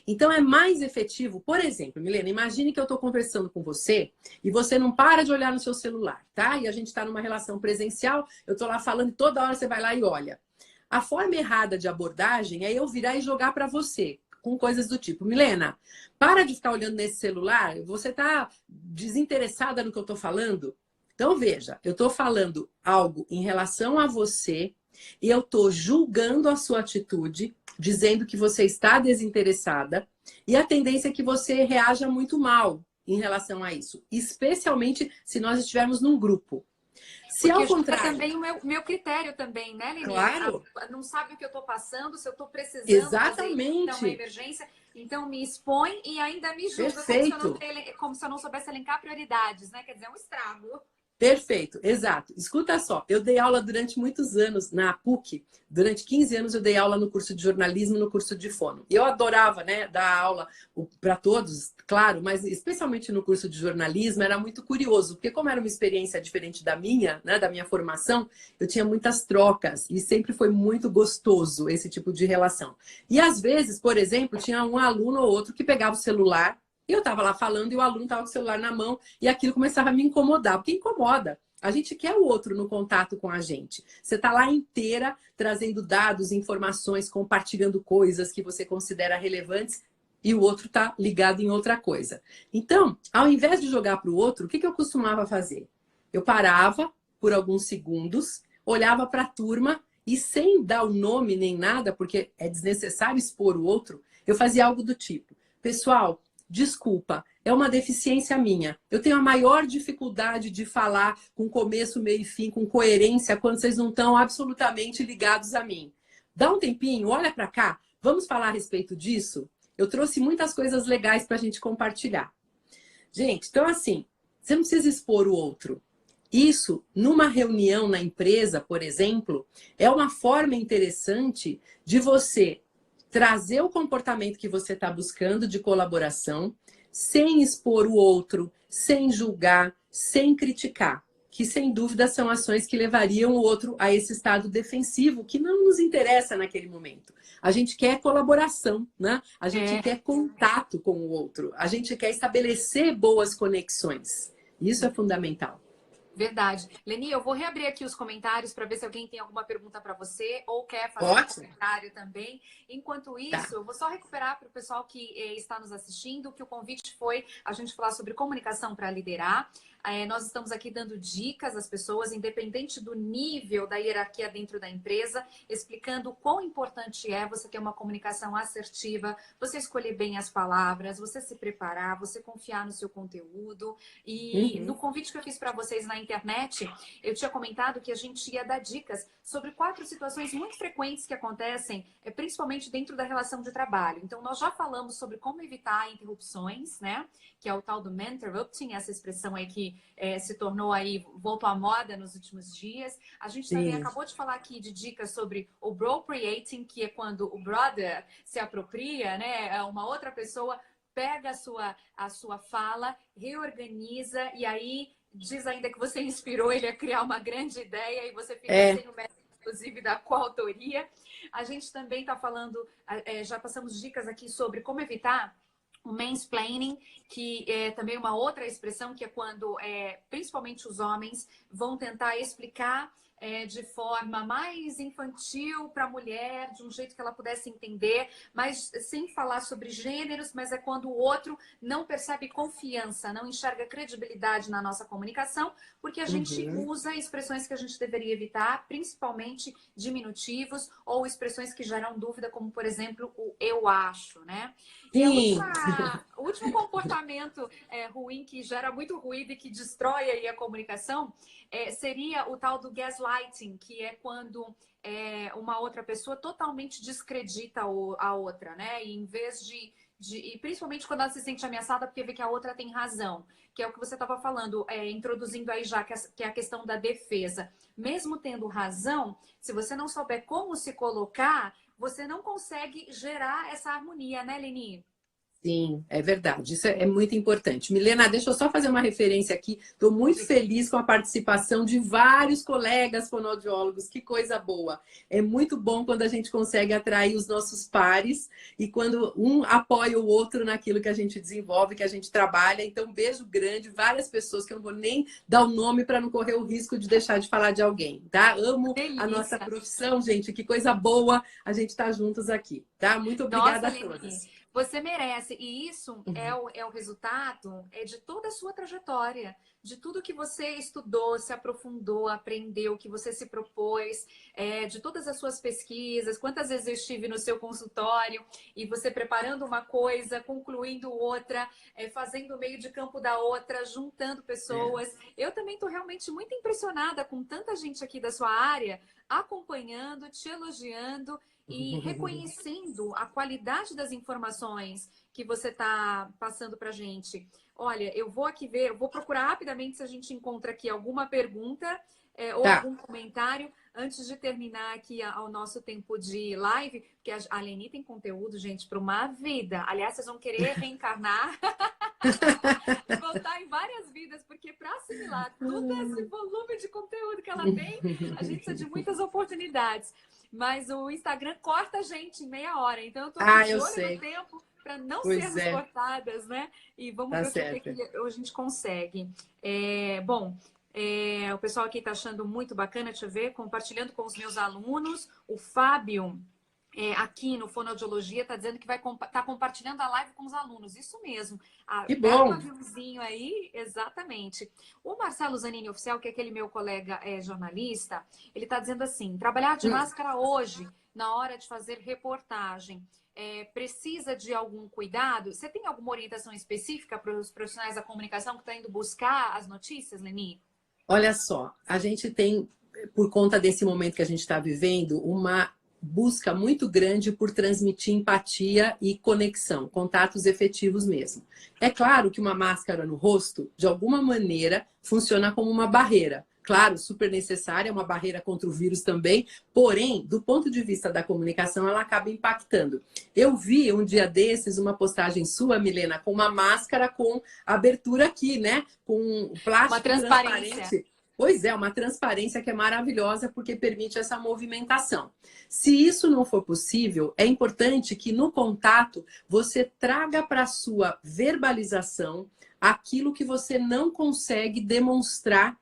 Então, é mais efetivo, por exemplo, Milena, imagine que eu estou conversando com você e você não para de olhar no seu celular, tá? E a gente está numa relação presencial, eu estou lá falando e toda hora você vai lá e olha. A forma errada de abordagem é eu virar e jogar para você, com coisas do tipo, Milena, para de ficar olhando nesse celular, você está desinteressada no que eu estou falando? Então, veja, eu estou falando algo em relação a você e eu estou julgando a sua atitude, dizendo que você está desinteressada, e a tendência é que você reaja muito mal em relação a isso, especialmente se nós estivermos num grupo. Se porque ao contrário... também o meu critério também, né, Lili? Claro. Não sabe o que eu estou passando, se eu estou precisando Exatamente. fazer uma emergência, então me expõe e ainda me julga Perfeito. como se eu não soubesse elencar prioridades, né? Quer dizer, é um estrago. Perfeito, exato. Escuta só, eu dei aula durante muitos anos na PUC, durante 15 anos eu dei aula no curso de jornalismo, no curso de fono. Eu adorava, né, dar aula para todos, claro, mas especialmente no curso de jornalismo era muito curioso, porque como era uma experiência diferente da minha, né, da minha formação, eu tinha muitas trocas e sempre foi muito gostoso esse tipo de relação. E às vezes, por exemplo, tinha um aluno ou outro que pegava o celular. E eu estava lá falando e o aluno estava com o celular na mão e aquilo começava a me incomodar, porque incomoda. A gente quer o outro no contato com a gente. Você está lá inteira trazendo dados, informações, compartilhando coisas que você considera relevantes e o outro está ligado em outra coisa. Então, ao invés de jogar para o outro, o que eu costumava fazer? Eu parava por alguns segundos, olhava para a turma e sem dar o nome nem nada, porque é desnecessário expor o outro, eu fazia algo do tipo: pessoal, desculpa, é uma deficiência minha. Eu tenho a maior dificuldade de falar com começo, meio e fim, com coerência, quando vocês não estão absolutamente ligados a mim. Dá um tempinho, olha para cá, vamos falar a respeito disso? Eu trouxe muitas coisas legais para a gente compartilhar. Gente, então assim, você não precisa expor o outro. Isso, numa reunião na empresa, por exemplo, é uma forma interessante de você trazer o comportamento que você está buscando de colaboração, sem expor o outro, sem julgar, sem criticar, que sem dúvida são ações que levariam o outro a esse estado defensivo, que não nos interessa naquele momento. A gente quer colaboração, né? A gente quer contato com o outro, a gente quer estabelecer boas conexões. Isso é fundamental. Verdade. Leni, eu vou reabrir aqui os comentários para ver se alguém tem alguma pergunta para você ou quer fazer um comentário também. Enquanto isso, eu vou só recuperar para o pessoal que está nos assistindo que o convite foi a gente falar sobre comunicação para liderar. Nós estamos aqui dando dicas às pessoas, independente do nível da hierarquia dentro da empresa, explicando o quão importante é você ter uma comunicação assertiva, você escolher bem as palavras, você se preparar, você confiar no seu conteúdo. E no convite que eu fiz para vocês na internet, eu tinha comentado que a gente ia dar dicas sobre 4 situações muito frequentes que acontecem, principalmente dentro da relação de trabalho. Então, nós já falamos sobre como evitar interrupções, né? Que é o tal do man-interrupting, essa expressão aí que se tornou aí, voltou à moda nos últimos dias. A gente também acabou de falar aqui de dicas sobre o bropriating, que é quando o brother se apropria, né? Uma outra pessoa pega a sua fala, reorganiza e aí diz ainda que você inspirou ele a criar uma grande ideia e você fica sem o mérito, inclusive, da coautoria. A gente também está falando, já passamos dicas aqui sobre como evitar o mansplaining, que é também uma outra expressão, que é quando, principalmente os homens, vão tentar explicar de forma mais infantil para a mulher, de um jeito que ela pudesse entender, mas sem falar sobre gêneros, mas é quando o outro não percebe confiança, não enxerga credibilidade na nossa comunicação, porque a gente usa expressões que a gente deveria evitar, principalmente diminutivos ou expressões que geram dúvida, como, por exemplo, o eu acho, né? E o último comportamento ruim, que gera muito ruído e que destrói aí a comunicação, seria o tal do gaslighting, que é quando uma outra pessoa totalmente descredita a outra, né? E em vez e principalmente quando ela se sente ameaçada porque vê que a outra tem razão, que é o que você estava falando, introduzindo aí já, que é a questão da defesa. Mesmo tendo razão, se você não souber como se colocar, você não consegue gerar essa harmonia, né, Leni? Sim, é verdade. Isso é muito importante. Milena, deixa eu só fazer uma referência aqui. Estou muito feliz com a participação de vários colegas fonoaudiólogos. Que coisa boa. É muito bom quando a gente consegue atrair os nossos pares e quando um apoia o outro naquilo que a gente desenvolve, que a gente trabalha. Então, um beijo grande. Várias pessoas que eu não vou nem dar o nome para não correr o risco de deixar de falar de alguém, tá? Amo a nossa profissão, gente. Que coisa boa a gente estar juntos aqui, tá? Muito obrigada a todos. Você merece. E isso é o resultado de toda a sua trajetória, de tudo que você estudou, se aprofundou, aprendeu, que você se propôs, de todas as suas pesquisas. Quantas vezes eu estive no seu consultório e você preparando uma coisa, concluindo outra, fazendo o meio de campo da outra, juntando pessoas. Eu também estou realmente muito impressionada com tanta gente aqui da sua área, acompanhando, te elogiando e reconhecendo a qualidade das informações que você está passando para a gente. Olha, eu vou aqui ver, eu vou procurar rapidamente se a gente encontra aqui alguma pergunta ou Tá. algum comentário antes de terminar aqui o nosso tempo de live, porque a Leni tem conteúdo, gente, para uma vida. Aliás, vocês vão querer reencarnar, voltar em várias vidas, porque para assimilar todo esse volume de conteúdo que ela tem, a gente precisa de muitas oportunidades. Mas o Instagram corta a gente em meia hora, então eu estou de olho no tempo para não sermos cortadas, né? E vamos ver o que a gente consegue. O pessoal aqui está achando muito bacana, deixa eu ver, compartilhando com os meus alunos. O Fábio, aqui no Fonoaudiologia, está dizendo que vai estar compartilhando a live com os alunos. Isso mesmo. Que bom! Um aviãozinho aí, exatamente. O Marcelo Zanini Oficial, que é aquele meu colega jornalista, ele está dizendo assim, trabalhar de máscara hoje, na hora de fazer reportagem, precisa de algum cuidado? Você tem alguma orientação específica para os profissionais da comunicação que estão indo buscar as notícias, Leni? Olha só, a gente tem, por conta desse momento que a gente está vivendo, uma busca muito grande por transmitir empatia e conexão, contatos efetivos mesmo. É claro que uma máscara no rosto, de alguma maneira, funciona como uma barreira. Claro, super necessária, uma barreira contra o vírus também, porém, do ponto de vista da comunicação, ela acaba impactando. Eu vi um dia desses uma postagem sua, Milena, com uma máscara com abertura aqui, né? Com plástico uma transparência. Transparente. Pois é, uma transparência que é maravilhosa porque permite essa movimentação. Se isso não for possível, é importante que no contato você traga para a sua verbalização aquilo que você não consegue demonstrar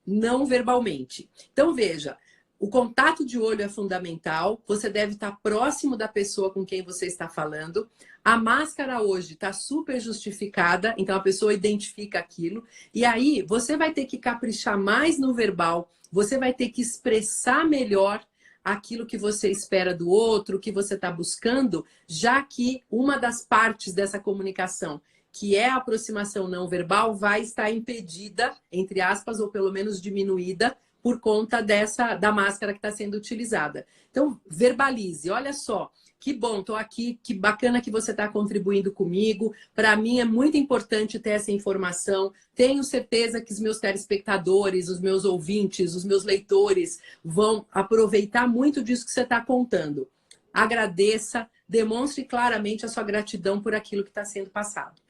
não verbalmente. Então, veja, o contato de olho é fundamental, você deve estar próximo da pessoa com quem você está falando. A máscara hoje está super justificada, então a pessoa identifica aquilo. E aí, você vai ter que caprichar mais no verbal, você vai ter que expressar melhor aquilo que você espera do outro, o que você está buscando, já que uma das partes dessa comunicação, que é a aproximação não verbal, vai estar impedida, entre aspas, ou pelo menos diminuída, por conta da máscara que está sendo utilizada. Então, verbalize. Olha só, que bom, estou aqui, que bacana que você está contribuindo comigo. Para mim é muito importante ter essa informação. Tenho certeza que os meus telespectadores, os meus ouvintes, os meus leitores vão aproveitar muito disso que você está contando. Agradeça, demonstre claramente a sua gratidão por aquilo que está sendo passado.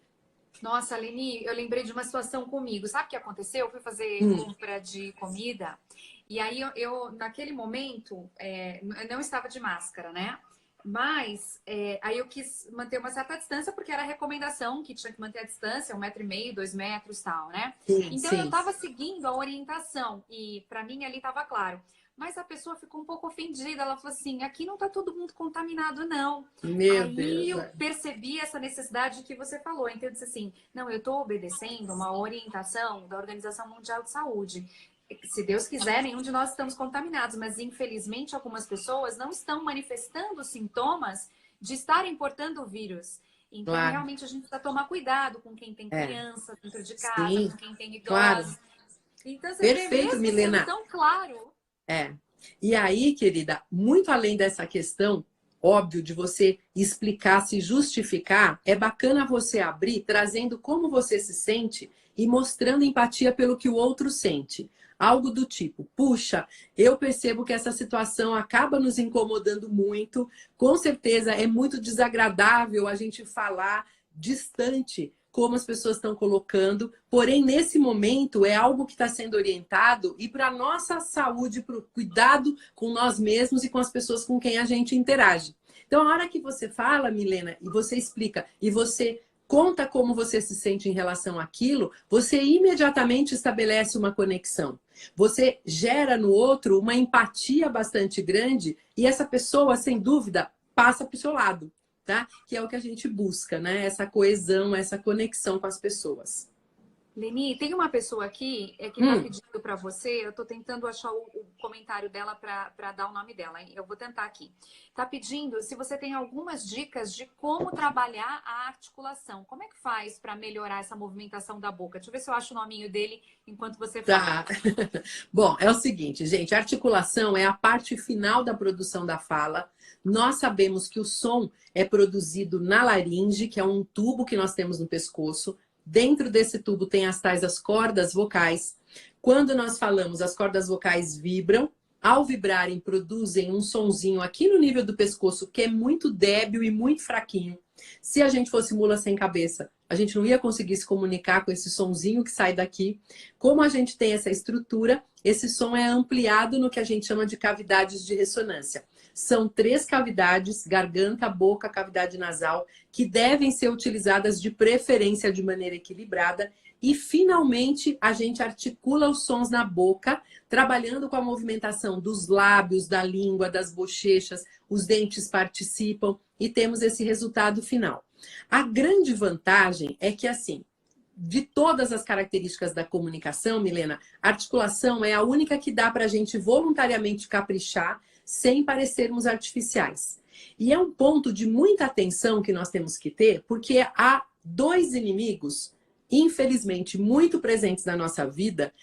Nossa, Leni, eu lembrei de uma situação comigo. Sabe o que aconteceu? Eu fui fazer compra de comida e aí eu naquele momento, eu não estava de máscara, né? Mas aí eu quis manter uma certa distância porque era a recomendação que tinha que manter a distância, 1,5 m, 2 metros e tal, né? Então eu estava seguindo a orientação e para mim ali estava claro. Mas a pessoa ficou um pouco ofendida. Ela falou assim, aqui não está todo mundo contaminado, não. Aí eu percebi essa necessidade que você falou. Então eu disse assim, não, eu estou obedecendo uma orientação da Organização Mundial de Saúde. Se Deus quiser, nenhum de nós estamos contaminados. Mas infelizmente algumas pessoas não estão manifestando sintomas de estarem portando o vírus. Então realmente a gente precisa tomar cuidado com quem tem criança dentro de casa, com quem tem idosos. Então você vê mesmo Milena. Sendo tão claro. E aí, querida, muito além dessa questão, óbvio, de você explicar, se justificar, é bacana você abrir trazendo como você se sente e mostrando empatia pelo que o outro sente. Algo do tipo, puxa, eu percebo que essa situação acaba nos incomodando muito, com certeza é muito desagradável a gente falar distante como as pessoas estão colocando, porém, nesse momento, é algo que está sendo orientado e para a nossa saúde, para o cuidado com nós mesmos e com as pessoas com quem a gente interage. Então, a hora que você fala, Milena, e você explica, e você conta como você se sente em relação àquilo, você imediatamente estabelece uma conexão. Você gera no outro uma empatia bastante grande e essa pessoa, sem dúvida, passa para o seu lado. Tá? Que é o que a gente busca, né? Essa coesão, essa conexão com as pessoas. Leni, tem uma pessoa aqui que está pedindo para você, eu estou tentando achar o comentário dela para dar o nome dela, hein? Eu vou tentar aqui. Está pedindo se você tem algumas dicas de como trabalhar a articulação. Como é que faz para melhorar essa movimentação da boca? Deixa eu ver se eu acho o nominho dele enquanto você fala. Tá. Bom, é o seguinte, gente, a articulação é a parte final da produção da fala. Nós sabemos que o som é produzido na laringe, que é um tubo que nós temos no pescoço. Dentro desse tubo tem as cordas vocais. Quando nós falamos, as cordas vocais vibram. Ao vibrarem, produzem um sonzinho aqui no nível do pescoço, que é muito débil e muito fraquinho. Se a gente fosse mula sem cabeça, a gente não ia conseguir se comunicar com esse sonzinho que sai daqui. Como a gente tem essa estrutura, esse som é ampliado no que a gente chama de cavidades de ressonância. São 3 cavidades, garganta, boca, cavidade nasal, que devem ser utilizadas de preferência de maneira equilibrada. E, finalmente, a gente articula os sons na boca, trabalhando com a movimentação dos lábios, da língua, das bochechas, os dentes participam e temos esse resultado final. A grande vantagem é que, assim, de todas as características da comunicação, Milena, a articulação é a única que dá para a gente voluntariamente caprichar sem parecermos artificiais. E é um ponto de muita atenção que nós temos que ter, porque há 2 inimigos, infelizmente, muito presentes na nossa vida,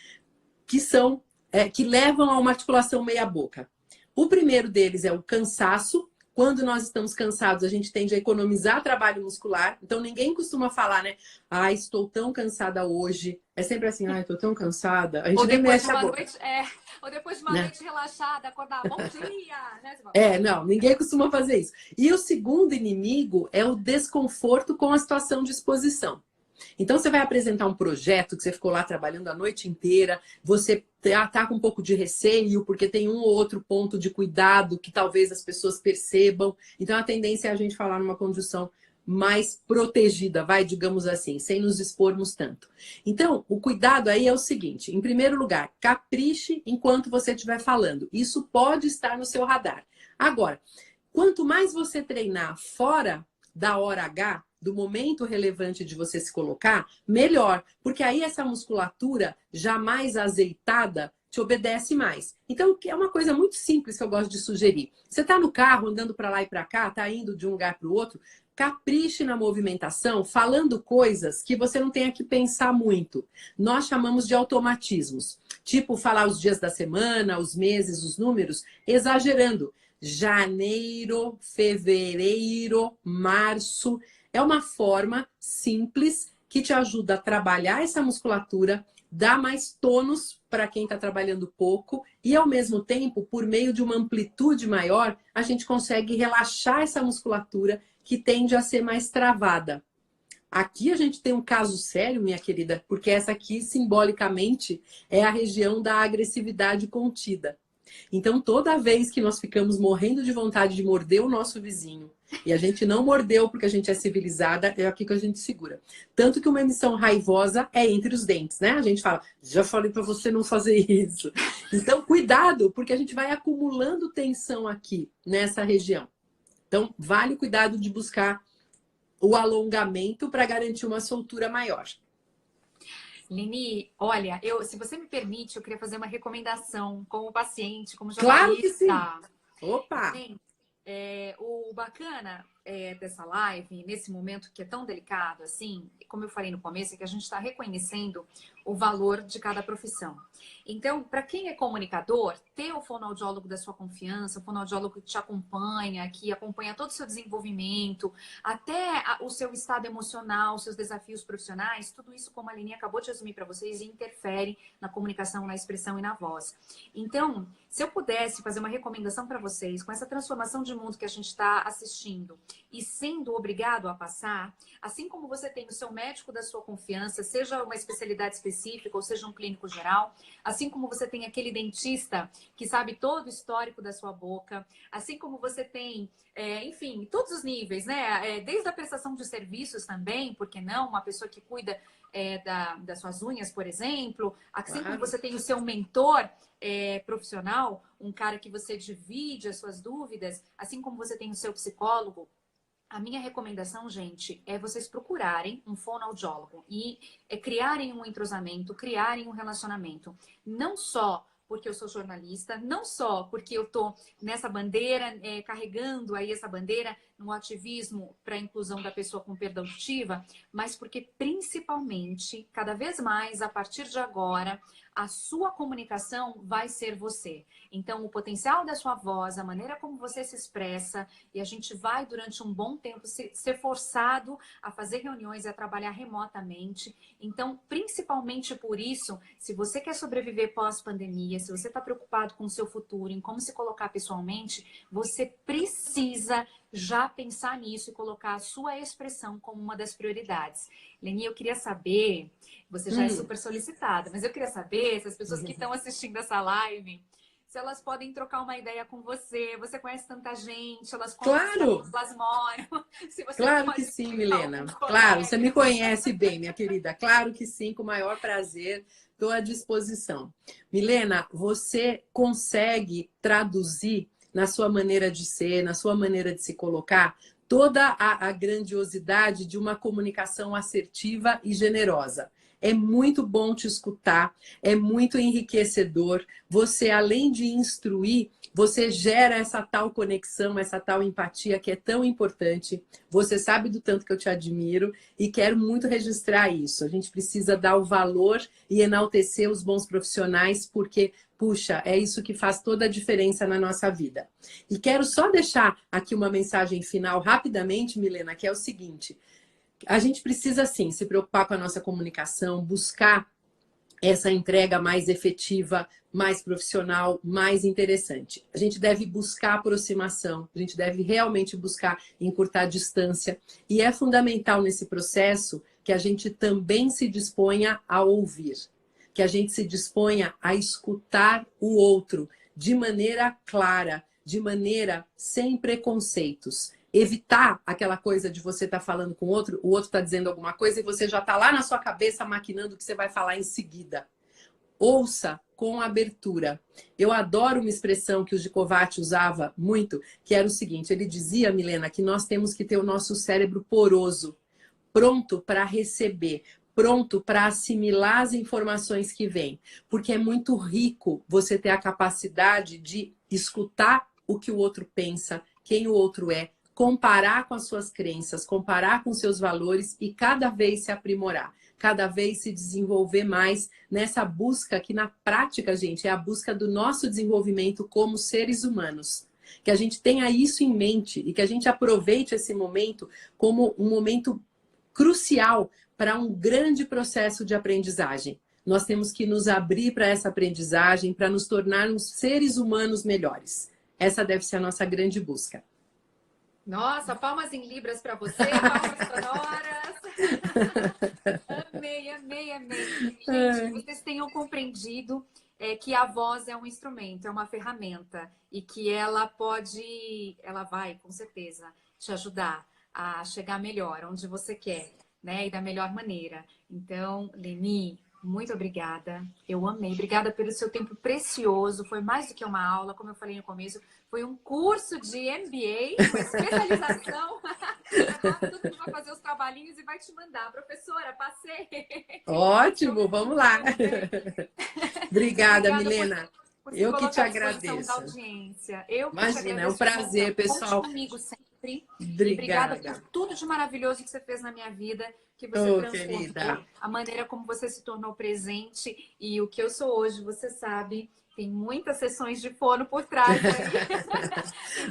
que levam a uma articulação meia boca. O primeiro deles é o cansaço. Quando nós estamos cansados, a gente tende a economizar trabalho muscular. Então, ninguém costuma falar, né? Ah, estou tão cansada hoje. É sempre assim, ah, estou tão cansada. A gente nem mexe a boca. Ou depois de uma noite relaxada, acordar, bom dia! Né? Não, ninguém costuma fazer isso. E o segundo inimigo é o desconforto com a situação de exposição. Então, você vai apresentar um projeto que você ficou lá trabalhando a noite inteira, você está com um pouco de receio, porque tem um ou outro ponto de cuidado que talvez as pessoas percebam. Então, a tendência é a gente falar numa condição mais protegida, digamos assim, sem nos expormos tanto. Então, o cuidado aí é o seguinte, em primeiro lugar, capriche enquanto você estiver falando. Isso pode estar no seu radar. Agora, quanto mais você treinar fora da hora H, do momento relevante de você se colocar, melhor. Porque aí essa musculatura já mais azeitada te obedece mais. Então, é uma coisa muito simples que eu gosto de sugerir. Você está no carro, andando para lá e para cá, está indo de um lugar para o outro, capriche na movimentação, falando coisas que você não tenha que pensar muito. Nós chamamos de automatismos. Tipo, falar os dias da semana, os meses, os números, exagerando. Janeiro, fevereiro, março. É uma forma simples que te ajuda a trabalhar essa musculatura, dar mais tônus para quem está trabalhando pouco e, ao mesmo tempo, por meio de uma amplitude maior, a gente consegue relaxar essa musculatura que tende a ser mais travada. Aqui a gente tem um caso sério, minha querida, porque essa aqui, simbolicamente, é a região da agressividade contida. Então, toda vez que nós ficamos morrendo de vontade de morder o nosso vizinho, e a gente não mordeu porque a gente é civilizada, é aqui que a gente segura. Tanto que uma emissão raivosa é entre os dentes, né? A gente fala, já falei para você não fazer isso. Então, cuidado, porque a gente vai acumulando tensão aqui, nessa região. Então, vale o cuidado de buscar o alongamento para garantir uma soltura maior. Leni, olha, se você me permite, eu queria fazer uma recomendação como paciente, como Claro que jornalista. sim. Opa! Gente, o bacana dessa live, nesse momento que é tão delicado, assim, como eu falei no começo, é que a gente está reconhecendo o valor de cada profissão. Então, para quem é comunicador, ter o fonoaudiólogo da sua confiança, o fonoaudiólogo que te acompanha, que acompanha todo o seu desenvolvimento, até o seu estado emocional, os seus desafios profissionais, tudo isso, como a Aline acabou de resumir para vocês, interfere na comunicação, na expressão e na voz. Então, se eu pudesse fazer uma recomendação para vocês, com essa transformação de mundo que a gente está assistindo e sendo obrigado a passar, assim como você tem o seu médico da sua confiança, seja uma especialidade específica ou seja um clínico geral, assim como você tem aquele dentista que sabe todo o histórico da sua boca, assim como você tem, enfim, todos os níveis, né? Desde a prestação de serviços também, porque não? Uma pessoa que cuida das suas unhas, por exemplo, assim como você tem o seu mentor profissional, um cara que você divide as suas dúvidas, assim como você tem o seu psicólogo, A minha recomendação, gente, é vocês procurarem um fonoaudiólogo e criarem um entrosamento, criarem um relacionamento. Não só porque eu sou jornalista, não só porque eu estou nessa bandeira, carregando aí essa bandeira no ativismo para a inclusão da pessoa com perda auditiva, mas porque principalmente, cada vez mais, a partir de agora, a sua comunicação vai ser você. Então, o potencial da sua voz, a maneira como você se expressa, e a gente vai, durante um bom tempo, ser forçado a fazer reuniões e a trabalhar remotamente. Então, principalmente por isso, se você quer sobreviver pós-pandemia, se você está preocupado com o seu futuro, em como se colocar pessoalmente, você precisa já pensar nisso e colocar a sua expressão como uma das prioridades. Leni, eu queria saber, você já é super solicitada, mas eu queria saber se as pessoas que estão assistindo essa live, se elas podem trocar uma ideia com você. Você conhece tanta gente, elas Claro! Plasmódio. Claro que sim, Milena. Claro, você me conhece bem, minha querida. Claro que sim, com o maior prazer. Estou à disposição. Milena, você consegue traduzir na sua maneira de ser, na sua maneira de se colocar, toda a grandiosidade de uma comunicação assertiva e generosa. É muito bom te escutar, é muito enriquecedor. Você, além de instruir, você gera essa tal conexão, essa tal empatia que é tão importante. Você sabe do tanto que eu te admiro e quero muito registrar isso. A gente precisa dar o valor e enaltecer os bons profissionais, porque, puxa, é isso que faz toda a diferença na nossa vida. E quero só deixar aqui uma mensagem final rapidamente, Milena, que é o seguinte: a gente precisa, sim, se preocupar com a nossa comunicação, buscar essa entrega mais efetiva, mais profissional, mais interessante. A gente deve buscar aproximação, a gente deve realmente buscar encurtar a distância. E é fundamental nesse processo que a gente também se disponha a ouvir, que a gente se disponha a escutar o outro de maneira clara, de maneira sem preconceitos. Evitar aquela coisa de você estar falando com o outro está dizendo alguma coisa e você já está lá na sua cabeça maquinando o que você vai falar em seguida. Ouça com abertura. Eu adoro uma expressão que o Gicovati usava muito, que era o seguinte: ele dizia, Milena, que nós temos que ter o nosso cérebro poroso, pronto para receber, pronto para assimilar as informações que vêm. Porque é muito rico você ter a capacidade de escutar o que o outro pensa, quem o outro é, comparar com as suas crenças, comparar com seus valores e cada vez se aprimorar, cada vez se desenvolver mais nessa busca que na prática, gente, é a busca do nosso desenvolvimento como seres humanos. Que a gente tenha isso em mente e que a gente aproveite esse momento como um momento crucial para um grande processo de aprendizagem. Nós temos que nos abrir para essa aprendizagem, para nos tornarmos seres humanos melhores. Essa deve ser a nossa grande busca. Nossa, palmas em libras para você, palmas sonoras. Amei, amei, amei. Gente, vocês tenham compreendido que a voz é um instrumento, é uma ferramenta e que ela vai, com certeza, te ajudar a chegar melhor, onde você quer, né? E da melhor maneira. Então, Leni, muito obrigada. Eu amei. Obrigada pelo seu tempo precioso. Foi mais do que uma aula, como eu falei no começo. Foi um curso de MBA, uma especialização. Agora todo mundo vai fazer os trabalhinhos e vai te mandar. Professora, passei. Ótimo, vamos lá. Obrigada, Milena. Eu que te agradeço. Da audiência. Imagina, é um prazer, pessoal. Conte comigo sempre. Obrigada. Obrigada por tudo de maravilhoso que você fez na minha vida, que você transformou, a maneira como você se tornou presente e o que eu sou hoje, você sabe. Tem muitas sessões de fono por trás.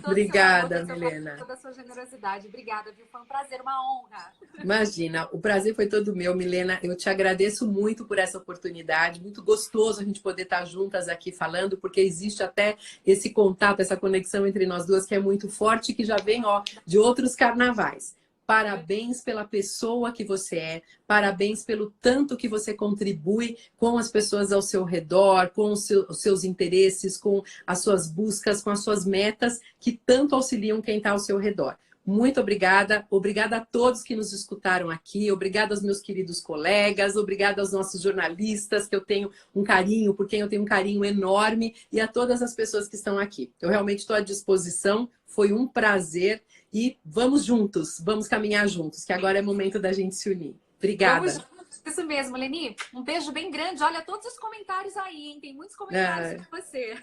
Obrigada, Milena. Toda a sua generosidade. Obrigada, viu? Foi um prazer, uma honra. Imagina, o prazer foi todo meu, Milena. Eu te agradeço muito por essa oportunidade. Muito gostoso a gente poder estar juntas aqui falando, porque existe até esse contato, essa conexão entre nós duas que é muito forte, que já vem de outros carnavais. Parabéns pela pessoa que você é, parabéns pelo tanto que você contribui com as pessoas ao seu redor, com os seus interesses, com as suas buscas, com as suas metas, que tanto auxiliam quem está ao seu redor. Muito obrigada. Obrigada a todos que nos escutaram aqui. Obrigada aos meus queridos colegas. Obrigada aos nossos jornalistas, que eu tenho um carinho, por quem eu tenho um carinho enorme. E a todas as pessoas que estão aqui. Eu realmente estou à disposição. Foi um prazer. E vamos juntos, vamos caminhar juntos, que agora é momento da gente se unir. Obrigada. Vamos juntos. Isso mesmo, Leni. Um beijo bem grande. Olha todos os comentários aí, hein? Tem muitos comentários para você.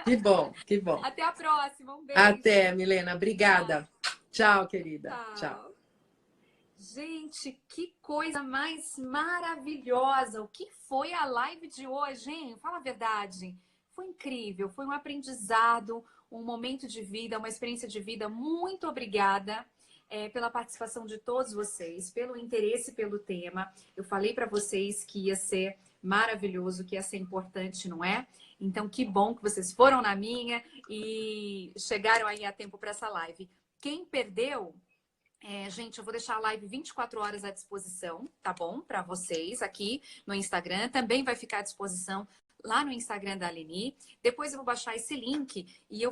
Que bom, que bom. Até a próxima. Um beijo. Até, Milena. Obrigada. Tchau, querida. Tchau. Gente, que coisa mais maravilhosa. O que foi a live de hoje, hein? Fala a verdade. Foi incrível, foi um aprendizado, um momento de vida, uma experiência de vida. Muito obrigada pela participação de todos vocês, pelo interesse pelo tema. Eu falei para vocês que ia ser maravilhoso, que ia ser importante, não é? Então, que bom que vocês foram na minha e chegaram aí a tempo para essa live. Quem perdeu, gente, eu vou deixar a live 24 horas à disposição, tá bom? Para vocês aqui no Instagram. Também vai ficar à disposição lá no Instagram da Leni. Depois eu vou baixar esse link e eu